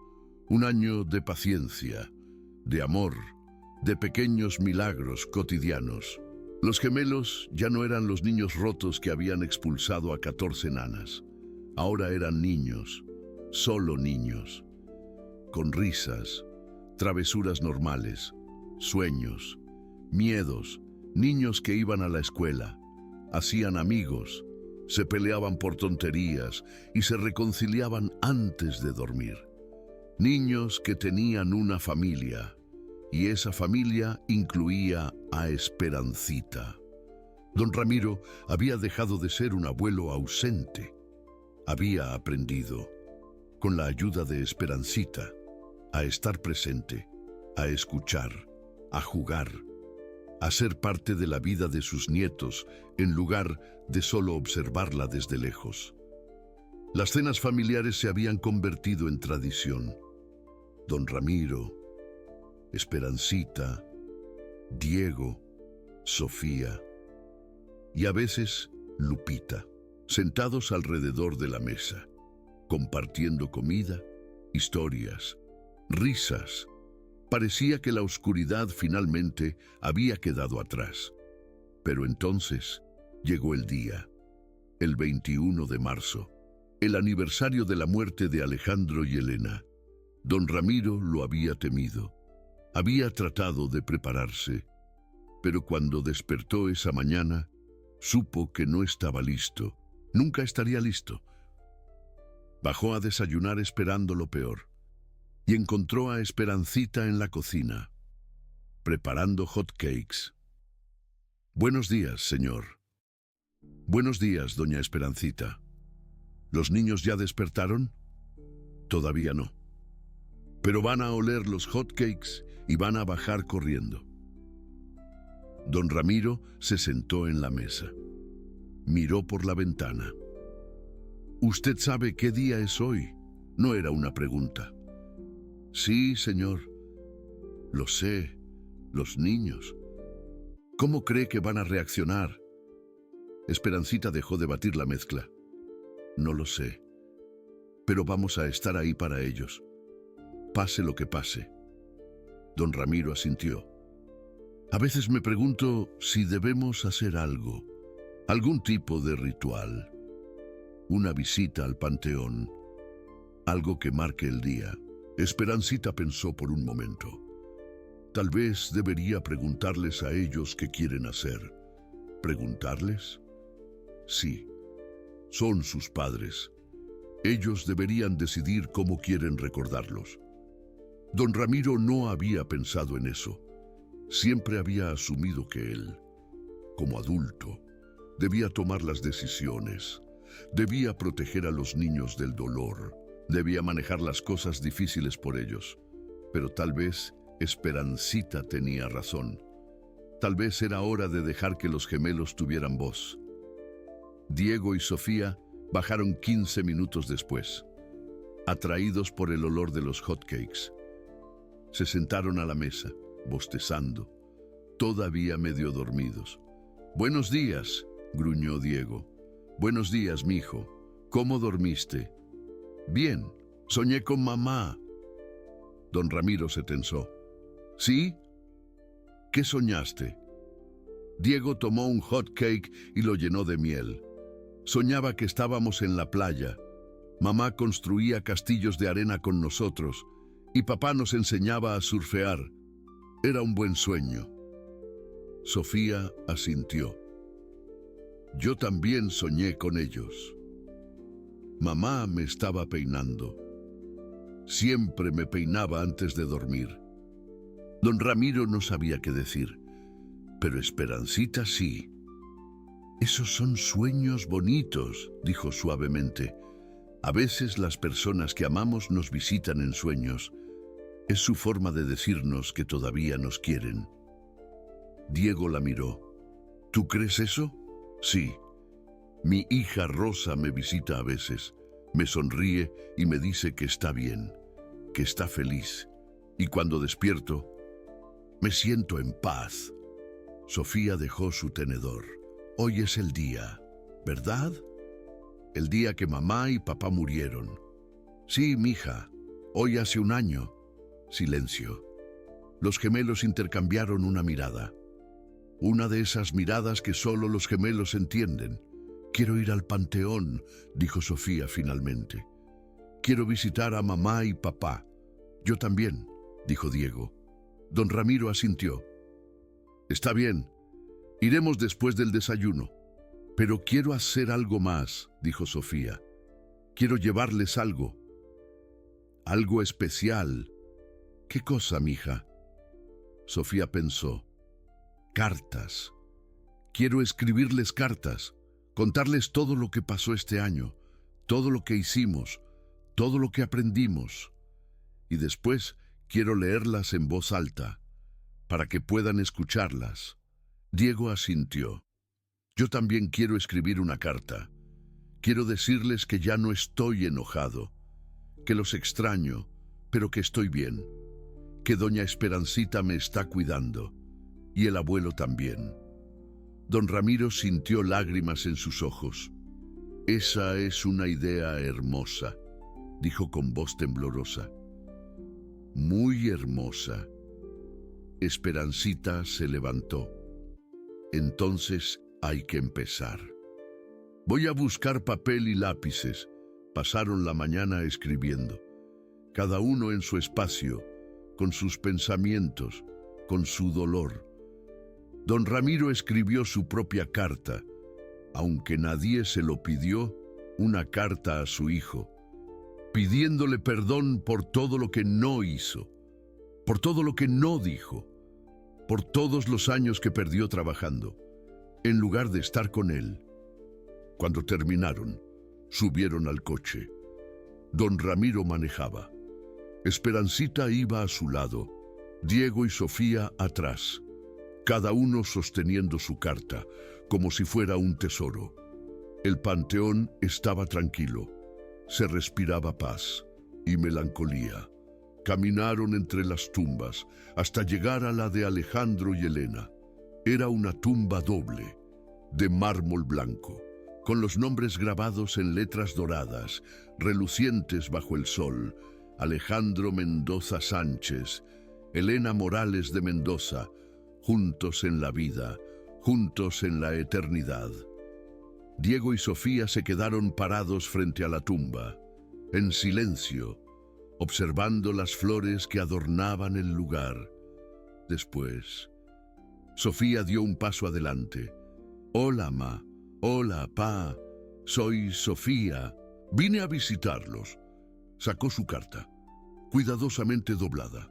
Un año de paciencia, de amor, de pequeños milagros cotidianos. Los gemelos ya no eran los niños rotos que habían expulsado a 14 nanas. Ahora eran niños, solo niños, con risas, travesuras normales, sueños, miedos, niños que iban a la escuela, hacían amigos, se peleaban por tonterías y se reconciliaban antes de dormir. Niños que tenían una familia, y esa familia incluía a Esperancita. Don Ramiro había dejado de ser un abuelo ausente. Había aprendido, con la ayuda de Esperancita, a estar presente, a escuchar, a jugar, a ser parte de la vida de sus nietos en lugar de solo observarla desde lejos. Las cenas familiares se habían convertido en tradición. Don Ramiro, Esperancita, Diego, Sofía y a veces Lupita, sentados alrededor de la mesa, compartiendo comida, historias, risas. Parecía que la oscuridad finalmente había quedado atrás. Pero entonces llegó el día, el 21 de marzo, el aniversario de la muerte de Alejandro y Elena. Don Ramiro lo había temido. Había tratado de prepararse, pero cuando despertó esa mañana, supo que no estaba listo. Nunca estaría listo. Bajó a desayunar esperando lo peor y encontró a Esperancita en la cocina, preparando hot cakes. Buenos días, señor. Buenos días, doña Esperancita. ¿Los niños ya despertaron? Todavía no. Pero van a oler los hot cakes y van a bajar corriendo. Don Ramiro se sentó en la mesa. Miró por la ventana. ¿Usted sabe qué día es hoy? No era una pregunta. Sí, señor. Lo sé. Los niños. ¿Cómo cree que van a reaccionar? Esperancita dejó de batir la mezcla. No lo sé. Pero vamos a estar ahí para ellos. Pase lo que pase. Don Ramiro asintió. A veces me pregunto si debemos hacer algo, algún tipo de ritual, una visita al panteón, algo que marque el día. Esperancita pensó por un momento. Tal vez debería preguntarles a ellos qué quieren hacer. ¿Preguntarles? Sí, son sus padres. Ellos deberían decidir cómo quieren recordarlos. Don Ramiro no había pensado en eso. Siempre había asumido que él, como adulto, debía tomar las decisiones, debía proteger a los niños del dolor, debía manejar las cosas difíciles por ellos. Pero tal vez Esperancita tenía razón. Tal vez era hora de dejar que los gemelos tuvieran voz. Diego y Sofía bajaron 15 minutos después, atraídos por el olor de los hotcakes. Se sentaron a la mesa, bostezando, todavía medio dormidos. «Buenos días», gruñó Diego. «Buenos días, mijo. ¿Cómo dormiste?» «Bien, soñé con mamá». Don Ramiro se tensó. «¿Sí? ¿Qué soñaste?» Diego tomó un hot cake y lo llenó de miel. Soñaba que estábamos en la playa. Mamá construía castillos de arena con nosotros y papá nos enseñaba a surfear. Era un buen sueño. Sofía asintió. Yo también soñé con ellos. Mamá me estaba peinando. Siempre me peinaba antes de dormir. Don Ramiro no sabía qué decir, pero Esperancita sí. Esos son sueños bonitos, dijo suavemente. A veces las personas que amamos nos visitan en sueños. Es su forma de decirnos que todavía nos quieren. Diego la miró. ¿Tú crees eso? Sí. Mi hija Rosa me visita a veces. Me sonríe y me dice que está bien, que está feliz. Y cuando despierto, me siento en paz. Sofía dejó su tenedor. Hoy es el día, ¿verdad? El día que mamá y papá murieron. Sí, mija, hoy hace un año. Silencio. Los gemelos intercambiaron una mirada. Una de esas miradas que solo los gemelos entienden. Quiero ir al panteón, dijo Sofía finalmente. Quiero visitar a mamá y papá. Yo también, dijo Diego. Don Ramiro asintió. Está bien, iremos después del desayuno. Pero quiero hacer algo más, dijo Sofía. Quiero llevarles algo. Algo especial. ¿Qué cosa, mija? Sofía pensó. Cartas. Quiero escribirles cartas, contarles todo lo que pasó este año, todo lo que hicimos, todo lo que aprendimos. Y después quiero leerlas en voz alta, para que puedan escucharlas. Diego asintió. Yo también quiero escribir una carta. Quiero decirles que ya no estoy enojado, que los extraño, pero que estoy bien, que doña Esperancita me está cuidando, y el abuelo también. Don Ramiro sintió lágrimas en sus ojos. Esa es una idea hermosa, dijo con voz temblorosa. Muy hermosa. Esperancita se levantó. Entonces hay que empezar. Voy a buscar papel y lápices. Pasaron la mañana escribiendo, cada uno en su espacio, con sus pensamientos, con su dolor. Don Ramiro escribió su propia carta, aunque nadie se lo pidió, una carta a su hijo, pidiéndole perdón por todo lo que no hizo, por todo lo que no dijo, por todos los años que perdió trabajando, en lugar de estar con él. Cuando terminaron, subieron al coche. Don Ramiro manejaba. Esperancita iba a su lado, Diego y Sofía atrás, cada uno sosteniendo su carta, como si fuera un tesoro. El panteón estaba tranquilo, se respiraba paz y melancolía. Caminaron entre las tumbas hasta llegar a la de Alejandro y Elena. Era una tumba doble, de mármol blanco, con los nombres grabados en letras doradas, relucientes bajo el sol. Alejandro Mendoza Sánchez, Elena Morales de Mendoza, juntos en la vida, juntos en la eternidad. Diego y Sofía se quedaron parados frente a la tumba, en silencio, observando las flores que adornaban el lugar. Después, Sofía dio un paso adelante. Hola, ma. Hola, pa. Soy Sofía. Vine a visitarlos. Sacó su carta, cuidadosamente doblada.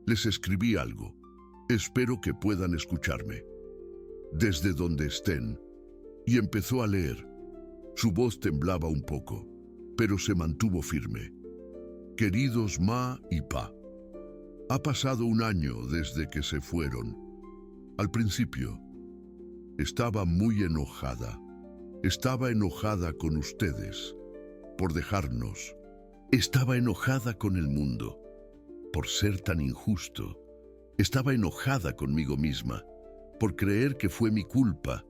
Les escribí algo. Espero que puedan escucharme. Desde donde estén. Y empezó a leer. Su voz temblaba un poco, pero se mantuvo firme. Queridos ma y pa, ha pasado un año desde que se fueron. Al principio, estaba muy enojada. Estaba enojada con ustedes, por dejarnos. Estaba enojada con el mundo, por ser tan injusto. Estaba enojada conmigo misma, por creer que fue mi culpa.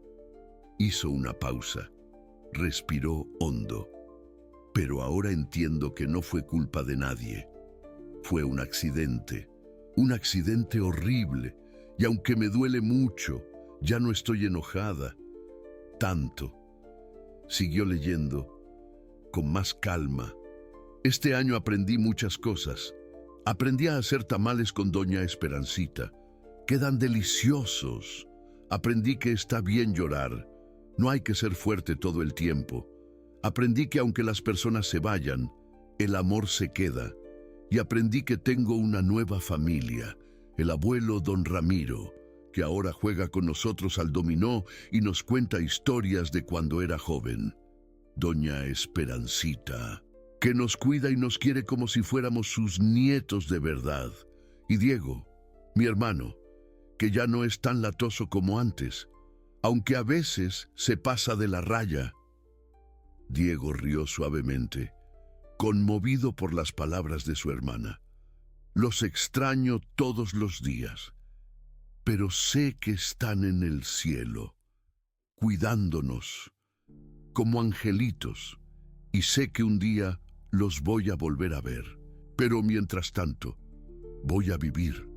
Hizo una pausa, respiró hondo. Pero ahora entiendo que no fue culpa de nadie. Fue un accidente horrible, y aunque me duele mucho, ya no estoy enojada. Tanto. Siguió leyendo, con más calma. Este año aprendí muchas cosas. Aprendí a hacer tamales con doña Esperancita. Quedan deliciosos. Aprendí que está bien llorar. No hay que ser fuerte todo el tiempo. Aprendí que aunque las personas se vayan, el amor se queda. y aprendí que tengo una nueva familia, el abuelo don Ramiro, que ahora juega con nosotros al dominó y nos cuenta historias de cuando era joven. Doña Esperancita, que nos cuida y nos quiere como si fuéramos sus nietos de verdad. Y Diego, mi hermano, que ya no es tan latoso como antes, aunque a veces se pasa de la raya. Diego rió suavemente, conmovido por las palabras de su hermana. Los extraño todos los días, pero sé que están en el cielo, cuidándonos, como angelitos, y sé que un día los voy a volver a ver. Pero mientras tanto, voy a vivir,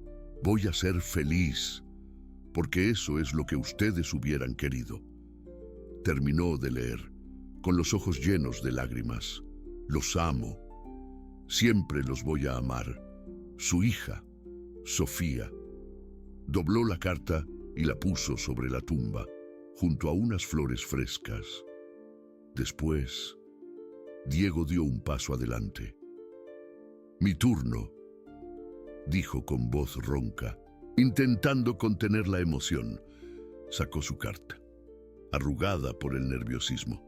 voy a ser feliz, porque eso es lo que ustedes hubieran querido. Terminó de leer, con los ojos llenos de lágrimas. Los amo. Siempre los voy a amar. Su hija, Sofía. Dobló la carta y la puso sobre la tumba, junto a unas flores frescas. Después, Diego dio un paso adelante. «Mi turno», dijo con voz ronca, intentando contener la emoción. Sacó su carta, arrugada por el nerviosismo.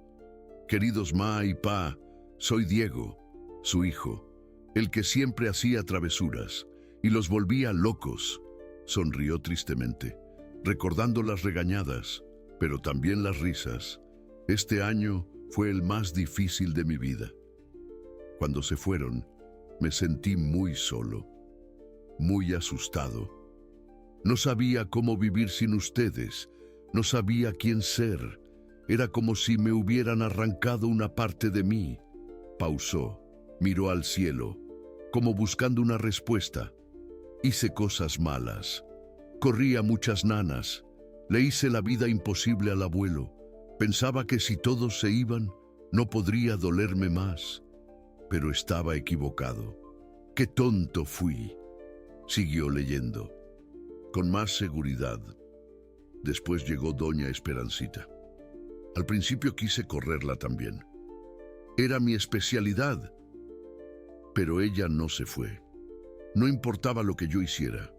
«Queridos ma y pa, soy Diego, su hijo, el que siempre hacía travesuras y los volvía locos». Sonrió tristemente, recordando las regañadas, pero también las risas. «Este año fue el más difícil de mi vida. Cuando se fueron, me sentí muy solo, muy asustado. No sabía cómo vivir sin ustedes, no sabía quién ser. Era como si me hubieran arrancado una parte de mí». Pausó, miró al cielo, como buscando una respuesta. «Hice cosas malas. Corrí a muchas nanas. Le hice la vida imposible al abuelo. Pensaba que si todos se iban, no podría dolerme más. Pero estaba equivocado. ¡Qué tonto fui!». Siguió leyendo, con más seguridad. Después llegó doña Esperancita. Al principio quise correrla también. Era mi especialidad. Pero ella no se fue. No importaba lo que yo hiciera.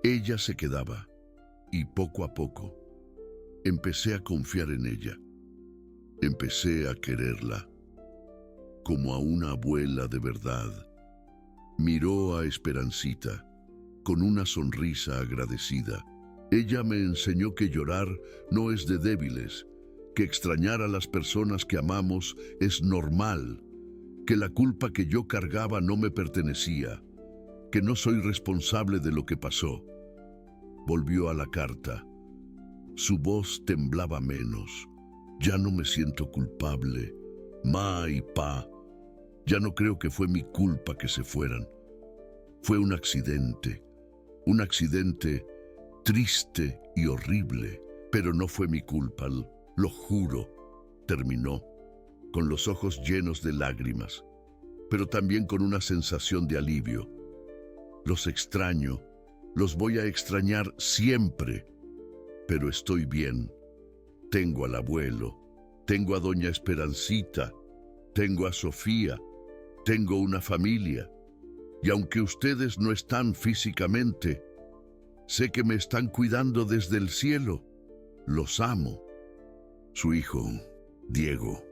Ella se quedaba. Y poco a poco, empecé a confiar en ella. Empecé a quererla, como a una abuela de verdad. Miró a Esperancita, con una sonrisa agradecida. Ella me enseñó que llorar no es de débiles, que extrañar a las personas que amamos es normal, que la culpa que yo cargaba no me pertenecía, que no soy responsable de lo que pasó. Volvió a la carta. Su voz temblaba menos. «Ya no me siento culpable, ma y pa. Ya no creo que fue mi culpa que se fueran. Fue un accidente triste y horrible, pero no fue mi culpa, lo juro», terminó, con los ojos llenos de lágrimas, pero también con una sensación de alivio. «Los extraño, los voy a extrañar siempre, pero estoy bien. Tengo al abuelo, tengo a doña Esperancita, tengo a Sofía, tengo una familia, y aunque ustedes no están físicamente, sé que me están cuidando desde el cielo. Los amo». Su hijo, Diego,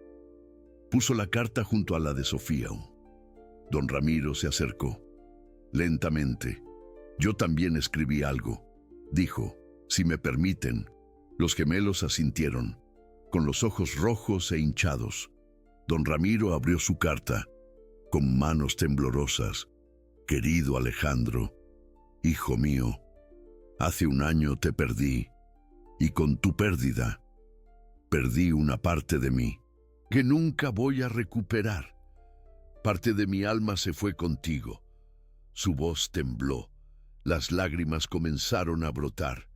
puso la carta junto a la de Sofía. Don Ramiro se acercó. Lentamente. «Yo también escribí algo», dijo. «Si me permiten». Los gemelos asintieron, con los ojos rojos e hinchados. Don Ramiro abrió su carta, con manos temblorosas. «Querido Alejandro, hijo mío, hace un año te perdí, y con tu pérdida, perdí una parte de mí, que nunca voy a recuperar. Parte de mi alma se fue contigo». Su voz tembló. Las lágrimas comenzaron a brotar.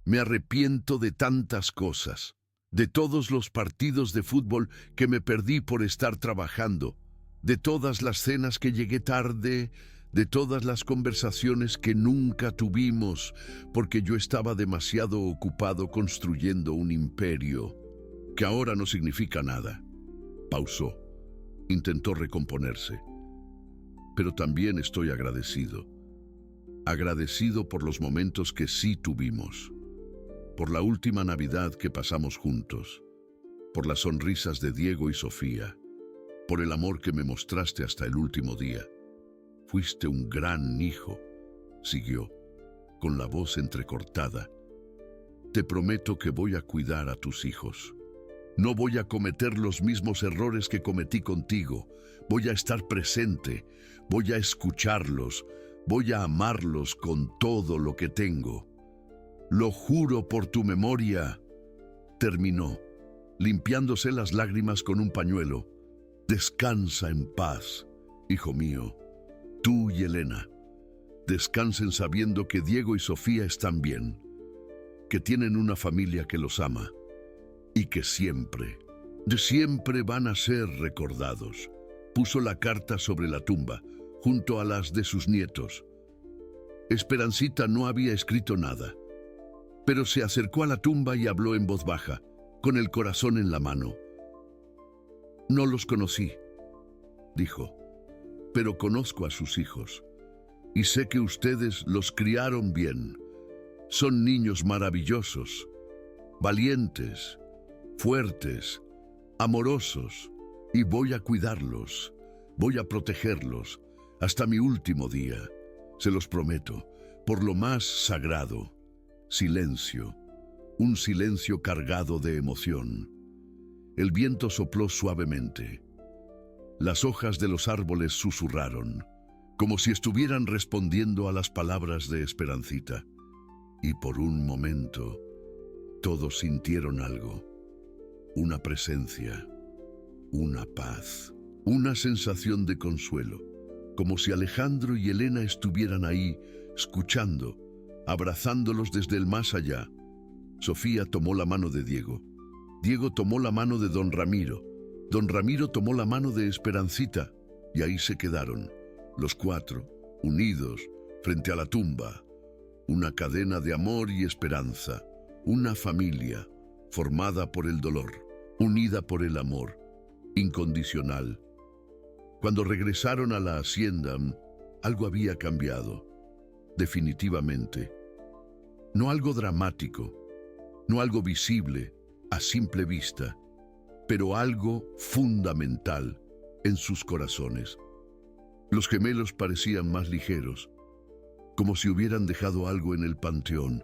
«Me arrepiento de tantas cosas, de todos los partidos de fútbol que me perdí por estar trabajando, de todas las cenas que llegué tarde, de todas las conversaciones que nunca tuvimos, porque yo estaba demasiado ocupado construyendo un imperio, que ahora no significa nada». Pausó. Intentó recomponerse. pero también estoy agradecido. Agradecido por los momentos que sí tuvimos, por la última Navidad que pasamos juntos, por las sonrisas de Diego y Sofía, por el amor que me mostraste hasta el último día. Fuiste un gran hijo, siguió, con la voz entrecortada. Te prometo que voy a cuidar a tus hijos. No voy a cometer los mismos errores que cometí contigo. Voy a estar presente, voy a escucharlos, voy a amarlos con todo lo que tengo. Lo juro por tu memoria. Terminó, limpiándose las lágrimas con un pañuelo. Descansa en paz, hijo mío. Tú y Elena, descansen sabiendo que Diego y Sofía están bien, que tienen una familia que los ama y que siempre van a ser recordados. Puso la carta sobre la tumba, junto a las de sus nietos. Esperancita no había escrito nada, pero se acercó a la tumba y habló en voz baja, con el corazón en la mano. No los conocí, dijo, pero conozco a sus hijos y sé que ustedes los criaron bien. Son niños maravillosos, valientes, fuertes, amorosos, y voy a cuidarlos, voy a protegerlos hasta mi último día. Se los prometo, por lo más sagrado. Silencio, un silencio cargado de emoción. El viento sopló suavemente. Las hojas de los árboles susurraron, como si estuvieran respondiendo a las palabras de Esperancita. Y por un momento, todos sintieron algo. Una presencia, una paz, una sensación de consuelo, como si Alejandro y Elena estuvieran ahí, escuchando, abrazándolos desde el más allá. Sofía tomó la mano de Diego. Diego tomó la mano de don Ramiro. Don Ramiro tomó la mano de Esperancita, y ahí se quedaron, los cuatro, unidos, frente a la tumba. Una cadena de amor y esperanza, una familia formada por el dolor, unida por el amor, incondicional. Cuando regresaron a la hacienda, algo había cambiado, definitivamente. No algo dramático, no algo visible a simple vista, pero algo fundamental en sus corazones. Los gemelos parecían más ligeros, como si hubieran dejado algo en el panteón,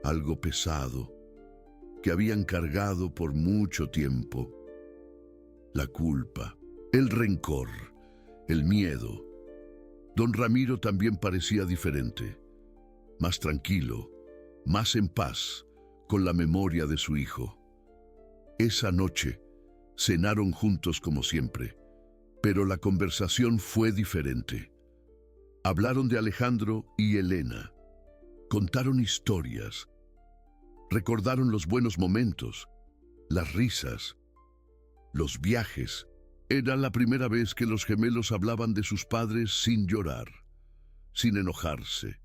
algo pesado, que habían cargado por mucho tiempo. La culpa, el rencor, el miedo. Don Ramiro también parecía diferente, más tranquilo, más en paz con la memoria de su hijo. Esa noche cenaron juntos como siempre, pero la conversación fue diferente. Hablaron de Alejandro y Elena, contaron historias, recordaron los buenos momentos, las risas, los viajes. Era la primera vez que los gemelos hablaban de sus padres sin llorar, sin enojarse,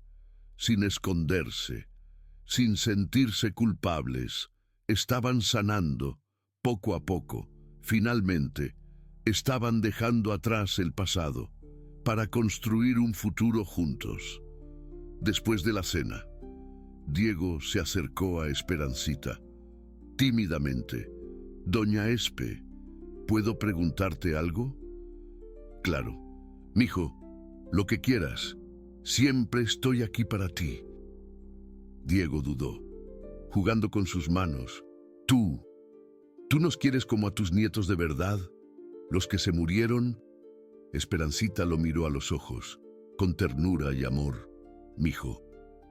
sin esconderse, sin sentirse culpables. Estaban sanando, poco a poco. Finalmente, estaban dejando atrás el pasado para construir un futuro juntos. Después de la cena, Diego se acercó a Esperancita, tímidamente. Doña Espe, ¿puedo preguntarte algo? Claro, mijo, lo que quieras. Siempre estoy aquí para ti. Diego dudó, jugando con sus manos. ¿Tú nos quieres como a tus nietos de verdad? ¿Los que se murieron? Esperancita lo miró a los ojos, con ternura y amor. Mijo,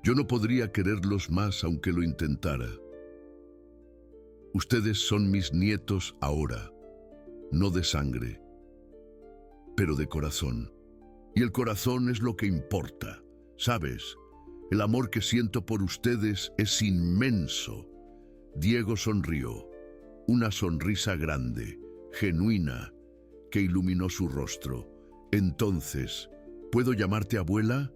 yo no podría quererlos más aunque lo intentara. Ustedes son mis nietos ahora, no de sangre, pero de corazón. Y el corazón es lo que importa, ¿sabes? El amor que siento por ustedes es inmenso. Diego sonrió, una sonrisa grande, genuina, que iluminó su rostro. Entonces, ¿puedo llamarte abuela?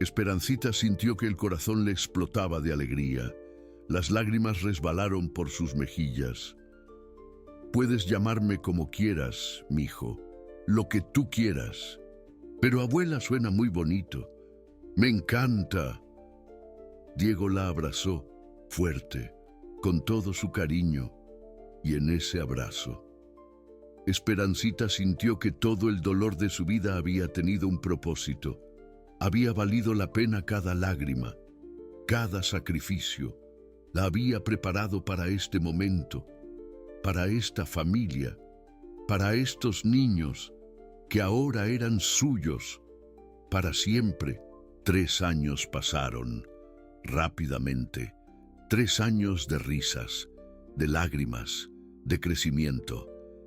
Esperancita sintió que el corazón le explotaba de alegría. Las lágrimas resbalaron por sus mejillas. Puedes llamarme como quieras, mijo, lo que tú quieras. Pero abuela, suena muy bonito. Me encanta. Diego la abrazó, fuerte, con todo su cariño, y en ese abrazo, Esperancita sintió que todo el dolor de su vida había tenido un propósito. Había valido la pena cada lágrima, cada sacrificio. La había preparado para este momento, para esta familia, para estos niños que ahora eran suyos, para siempre. 3 años pasaron, rápidamente. 3 años de risas, de lágrimas, de crecimiento.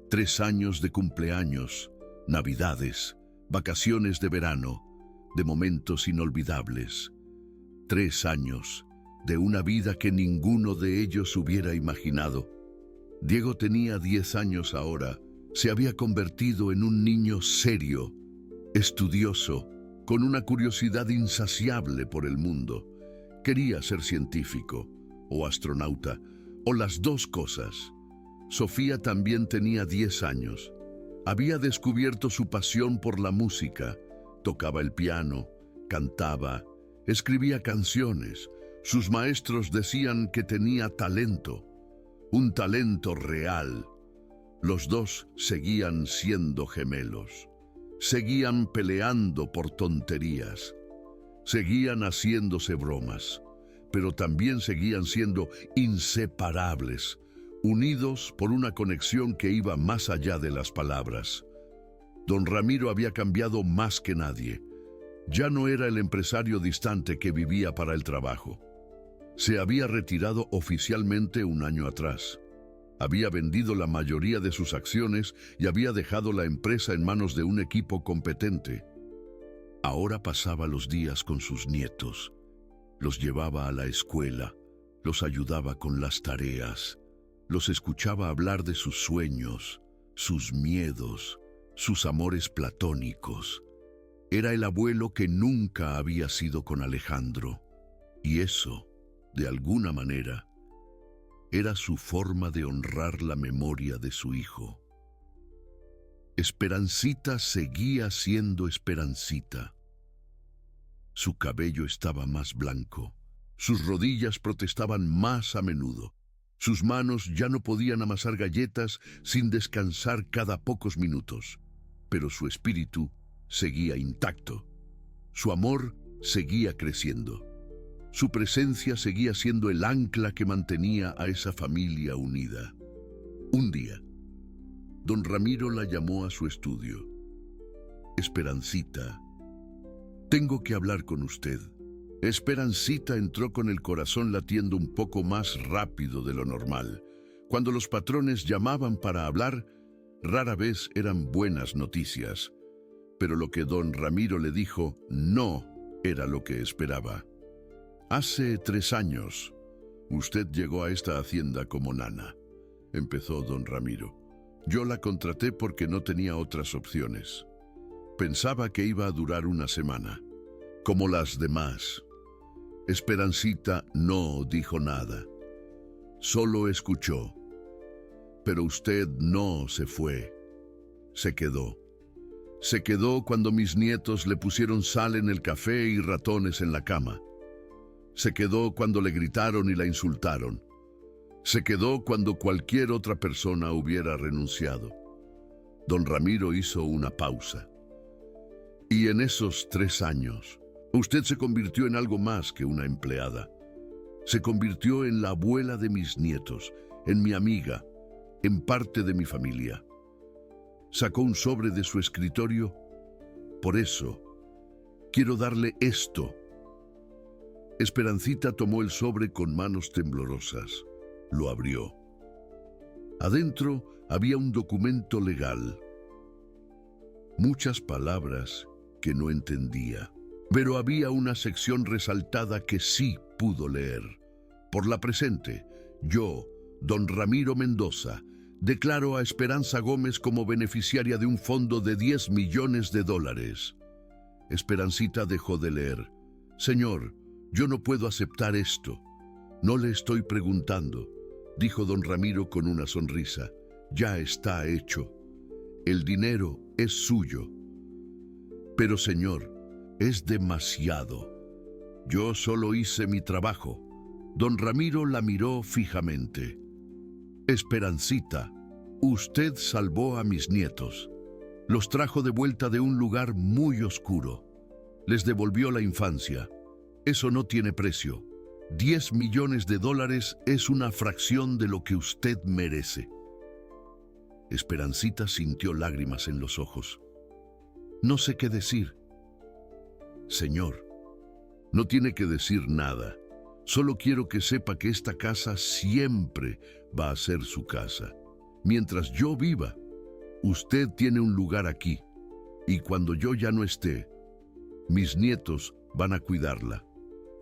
3 años de cumpleaños, navidades, vacaciones de verano, de momentos inolvidables. 3 años de una vida que ninguno de ellos hubiera imaginado. Diego tenía 10 años ahora. Se había convertido en un niño serio, estudioso, con una curiosidad insaciable por el mundo. Quería ser científico, o astronauta, o las dos cosas. Sofía también tenía 10 años. Había descubierto su pasión por la música. Tocaba el piano, cantaba, escribía canciones. Sus maestros decían que tenía talento, un talento real. Los dos seguían siendo gemelos. Seguían peleando por tonterías. Seguían haciéndose bromas, pero también seguían siendo inseparables, unidos por una conexión que iba más allá de las palabras. Don Ramiro había cambiado más que nadie. Ya no era el empresario distante que vivía para el trabajo. Se había retirado oficialmente un año atrás. Había vendido la mayoría de sus acciones y había dejado la empresa en manos de un equipo competente. Ahora pasaba los días con sus nietos. Los llevaba a la escuela, los ayudaba con las tareas, los escuchaba hablar de sus sueños, sus miedos, sus amores platónicos. Era el abuelo que nunca había sido con Alejandro, y eso, de alguna manera, era su forma de honrar la memoria de su hijo. Esperancita seguía siendo Esperancita. Su cabello estaba más blanco, sus rodillas protestaban más a menudo, sus manos ya no podían amasar galletas sin descansar cada pocos minutos, pero su espíritu seguía intacto, su amor seguía creciendo. Su presencia seguía siendo el ancla que mantenía a esa familia unida. Un día, don Ramiro la llamó a su estudio. Esperancita, tengo que hablar con usted. Esperancita entró con el corazón latiendo un poco más rápido de lo normal. Cuando los patrones llamaban para hablar, rara vez eran buenas noticias. Pero lo que don Ramiro le dijo no era lo que esperaba. Hace 3 años, usted llegó a esta hacienda como nana, empezó don Ramiro. Yo la contraté porque no tenía otras opciones. Pensaba que iba a durar una semana, como las demás. Esperancita no dijo nada, solo escuchó. Pero usted no se fue, se quedó. Se quedó cuando mis nietos le pusieron sal en el café y ratones en la cama. Se quedó cuando le gritaron y la insultaron. Se quedó cuando cualquier otra persona hubiera renunciado. Don Ramiro hizo una pausa. Y en esos 3 años, usted se convirtió en algo más que una empleada. Se convirtió en la abuela de mis nietos, en mi amiga, en parte de mi familia. Sacó un sobre de su escritorio. Por eso, quiero darle esto. Esperancita tomó el sobre con manos temblorosas. Lo abrió. Adentro había un documento legal. Muchas palabras que no entendía, pero había una sección resaltada que sí pudo leer. Por la presente, yo, don Ramiro Mendoza, declaro a Esperanza Gómez como beneficiaria de un fondo de $10 millones. Esperancita dejó de leer. Señor, yo no puedo aceptar esto. No le estoy preguntando, dijo don Ramiro con una sonrisa. Ya está hecho. El dinero es suyo. Pero señor, es demasiado. Yo solo hice mi trabajo. Don Ramiro la miró fijamente. Esperancita, usted salvó a mis nietos. Los trajo de vuelta de un lugar muy oscuro. Les devolvió la infancia. Eso no tiene precio. 10 millones de dólares es una fracción de lo que usted merece. Esperancita sintió lágrimas en los ojos. No sé qué decir. Señor, no tiene que decir nada. Solo quiero que sepa que esta casa siempre va a ser su casa. Mientras yo viva, usted tiene un lugar aquí. Y cuando yo ya no esté, mis nietos van a cuidarla.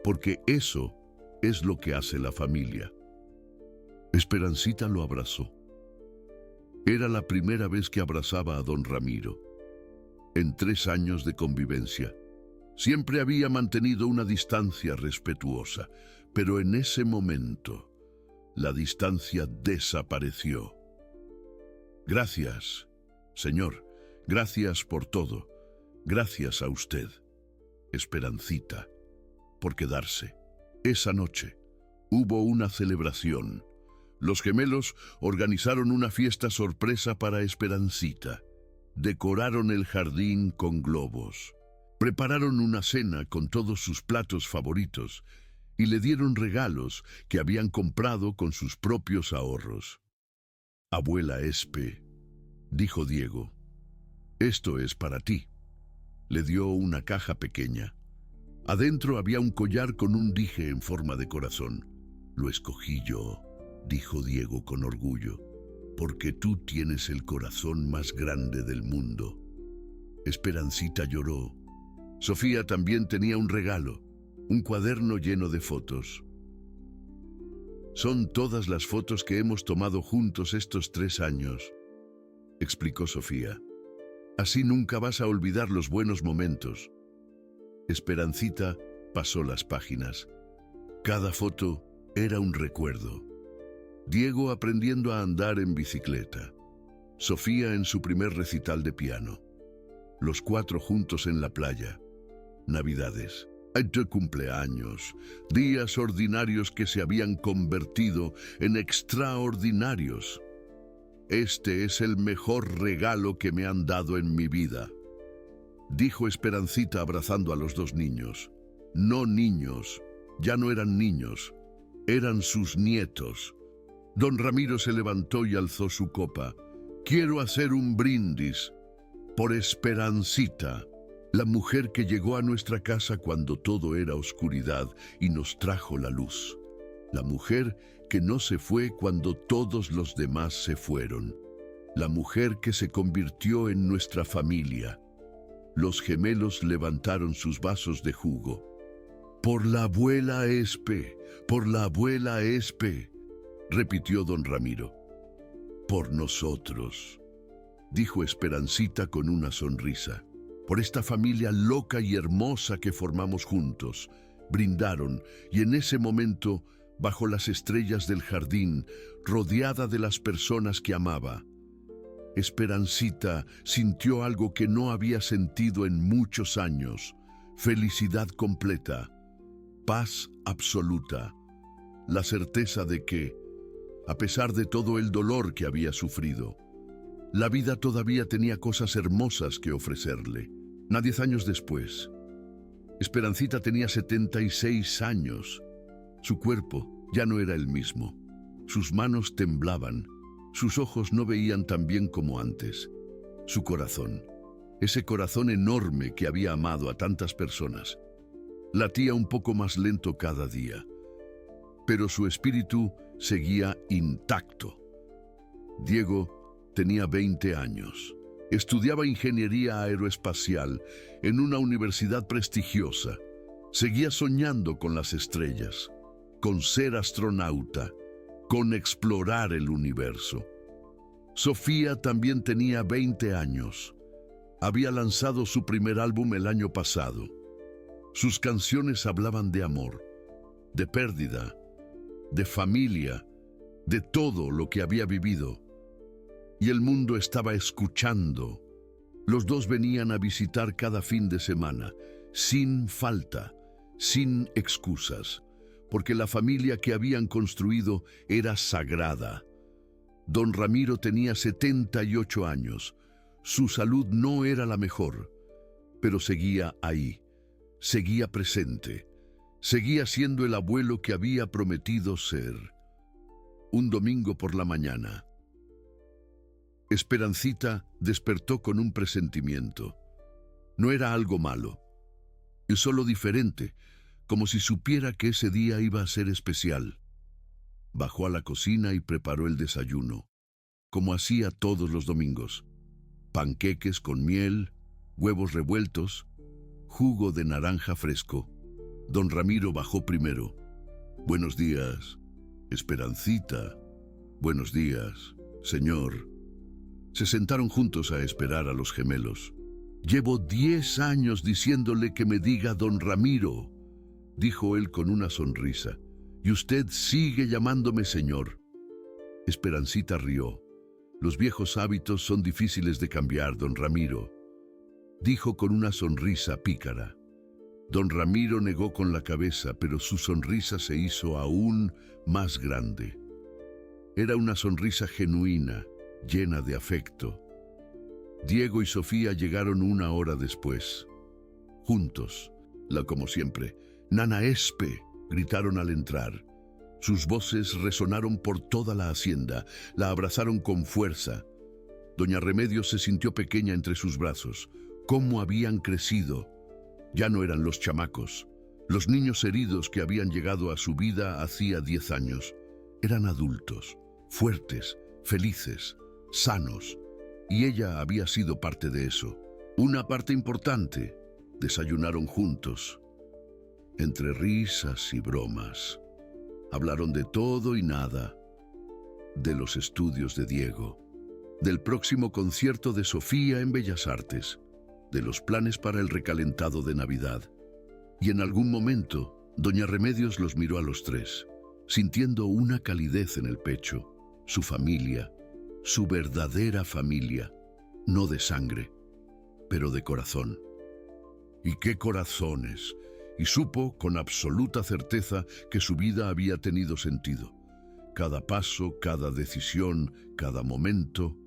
Porque eso es lo que hace la familia. Esperancita lo abrazó. Era la primera vez que abrazaba a don Ramiro. En 3 años de convivencia, siempre había mantenido una distancia respetuosa, pero en ese momento, la distancia desapareció. Gracias, señor, gracias por todo. Gracias a usted, Esperancita, por quedarse. Esa noche hubo una celebración. Los gemelos organizaron una fiesta sorpresa para Esperancita. Decoraron el jardín con globos. Prepararon una cena con todos sus platos favoritos y le dieron regalos que habían comprado con sus propios ahorros. Abuela Espe, dijo Diego, esto es para ti. Le dio una caja pequeña. Adentro había un collar con un dije en forma de corazón. Lo escogí yo, dijo Diego con orgullo, porque tú tienes el corazón más grande del mundo. Esperancita lloró. Sofía también tenía un regalo, un cuaderno lleno de fotos. Son todas las fotos que hemos tomado juntos estos 3 años, explicó Sofía. Así nunca vas a olvidar los buenos momentos. Esperancita pasó las páginas. Cada foto era un recuerdo. Diego aprendiendo a andar en bicicleta. Sofía en su primer recital de piano. Los 4 juntos en la playa. Navidades, de cumpleaños, días ordinarios que se habían convertido en extraordinarios. Este es el mejor regalo que me han dado en mi vida, dijo Esperancita abrazando a los 2 niños. No niños, ya no eran niños, eran sus nietos. Don Ramiro se levantó y alzó su copa. Quiero hacer un brindis por Esperancita, la mujer que llegó a nuestra casa cuando todo era oscuridad y nos trajo la luz. La mujer que no se fue cuando todos los demás se fueron. La mujer que se convirtió en nuestra familia. Los gemelos levantaron sus vasos de jugo. Por la abuela Espe, por la abuela Espe, repitió don Ramiro. Por nosotros, dijo Esperancita con una sonrisa. Por esta familia loca y hermosa que formamos juntos. Brindaron, y en ese momento, bajo las estrellas del jardín, rodeada de las personas que amaba, Esperancita sintió algo que no había sentido en muchos años: felicidad completa, paz absoluta, la certeza de que, a pesar de todo el dolor que había sufrido, la vida todavía tenía cosas hermosas que ofrecerle. 10 años después, Esperancita tenía 76 años. Su cuerpo ya no era el mismo. Sus manos temblaban. Sus ojos no veían tan bien como antes. Su corazón, ese corazón enorme que había amado a tantas personas, latía un poco más lento cada día. Pero su espíritu seguía intacto. Diego tenía 20 años. Estudiaba ingeniería aeroespacial en una universidad prestigiosa. Seguía soñando con las estrellas, con ser astronauta, con explorar el universo. Sofía también tenía 20 años. Había lanzado su primer álbum el año pasado. Sus canciones hablaban de amor, de pérdida, de familia, de todo lo que había vivido. Y el mundo estaba escuchando Los dos venían a visitar cada fin de semana, sin falta, sin excusas, porque la familia que habían construido era sagrada. Don Ramiro tenía 78 años. Su salud no era la mejor, pero seguía ahí, seguía presente, seguía siendo el abuelo que había prometido ser. Un domingo por la mañana, Esperancita despertó con un presentimiento. No era algo malo, es solo diferente, como si supiera que ese día iba a ser especial. Bajó a la cocina y preparó el desayuno, como hacía todos los domingos. Panqueques con miel, huevos revueltos, jugo de naranja fresco. Don Ramiro bajó primero. Buenos días, Esperancita. Buenos días, señor. Se sentaron juntos a esperar a los gemelos. Llevo 10 años diciéndole que me diga don Ramiro, dijo él con una sonrisa, y usted sigue llamándome señor. Esperancita rió. Los viejos hábitos son difíciles de cambiar, don Ramiro, dijo con una sonrisa pícara. Don Ramiro negó con la cabeza, pero su sonrisa se hizo aún más grande. Era una sonrisa genuina, llena de afecto. Diego y Sofía llegaron 1 hora después. Juntos, como siempre, «Nana Espe», gritaron al entrar. Sus voces resonaron por toda la hacienda, la abrazaron con fuerza. Doña Remedios se sintió pequeña entre sus brazos. ¿Cómo habían crecido? Ya no eran los chamacos, los niños heridos que habían llegado a su vida hacía 10 años. Eran adultos, fuertes, felices, sanos, y ella había sido parte de eso. Una parte importante. Desayunaron juntos, entre risas y bromas. Hablaron de todo y nada, de los estudios de Diego, del próximo concierto de Sofía en Bellas Artes, de los planes para el recalentado de Navidad. Y en algún momento, doña Remedios los miró a los tres, sintiendo una calidez en el pecho. Su familia, su verdadera familia, no de sangre, pero de corazón. ¿Y qué corazones? Y supo con absoluta certeza que su vida había tenido sentido. Cada paso, cada decisión, cada momento,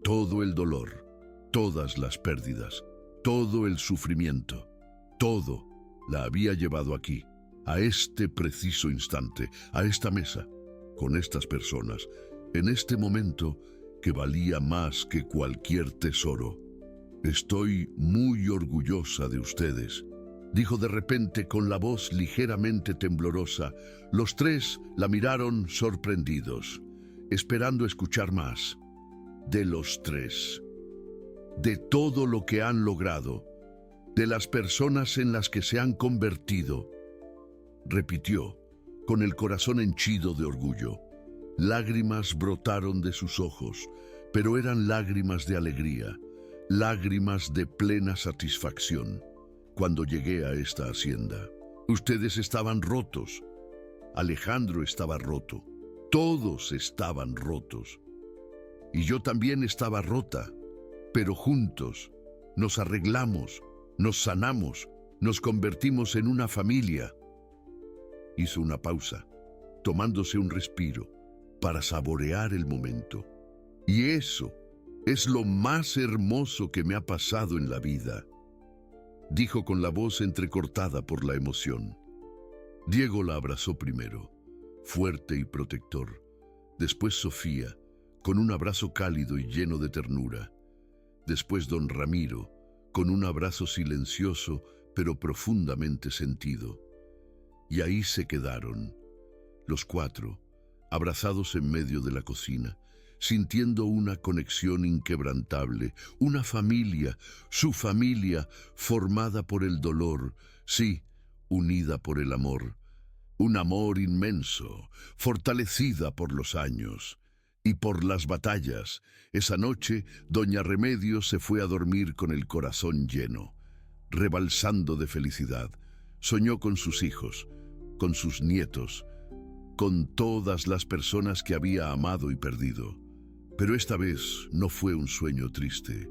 todo el dolor, todas las pérdidas, todo el sufrimiento, todo la había llevado aquí, a este preciso instante, a esta mesa, con estas personas, en este momento que valía más que cualquier tesoro. Estoy muy orgullosa de ustedes, dijo de repente con la voz ligeramente temblorosa. Los tres la miraron sorprendidos, esperando escuchar más. De los tres, de todo lo que han logrado, de las personas en las que se han convertido, repitió, con el corazón henchido de orgullo. Lágrimas brotaron de sus ojos, pero eran lágrimas de alegría, lágrimas de plena satisfacción. Cuando llegué a esta hacienda, ustedes estaban rotos. Alejandro estaba roto. Todos estaban rotos. Y yo también estaba rota. Pero juntos nos arreglamos, nos sanamos, nos convertimos en una familia. Hizo una pausa, tomándose un respiro, para saborear el momento. Y eso es lo más hermoso que me ha pasado en la vida, dijo con la voz entrecortada por la emoción. Diego la abrazó primero, fuerte y protector. Después Sofía, con un abrazo cálido y lleno de ternura. Después don Ramiro, con un abrazo silencioso pero profundamente sentido. Y ahí se quedaron, los cuatro, abrazados en medio de la cocina, sintiendo una conexión inquebrantable, una familia, su familia, formada por el dolor, sí, unida por el amor. Un amor inmenso, fortalecida por los años y por las batallas. Esa noche, doña Remedios se fue a dormir con el corazón lleno, rebalsando de felicidad. Soñó con sus hijos, con sus nietos, con todas las personas que había amado y perdido. Pero esta vez no fue un sueño triste.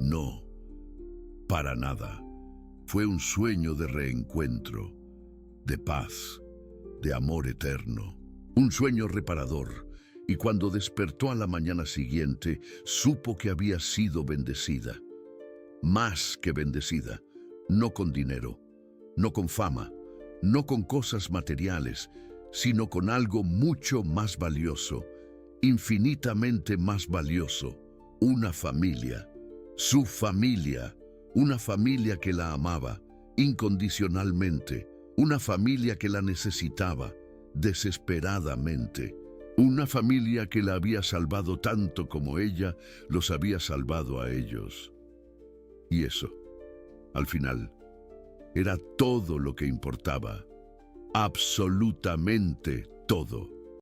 No, para nada. Fue un sueño de reencuentro, de paz, de amor eterno. Un sueño reparador, y cuando despertó a la mañana siguiente, supo que había sido bendecida. Más que bendecida, no con dinero, no con fama, no con cosas materiales, sino con algo mucho más valioso, infinitamente más valioso: una familia, su familia, una familia que la amaba incondicionalmente, una familia que la necesitaba desesperadamente, una familia que la había salvado tanto como ella los había salvado a ellos. Y eso, al final, era todo lo que importaba, absolutamente todo.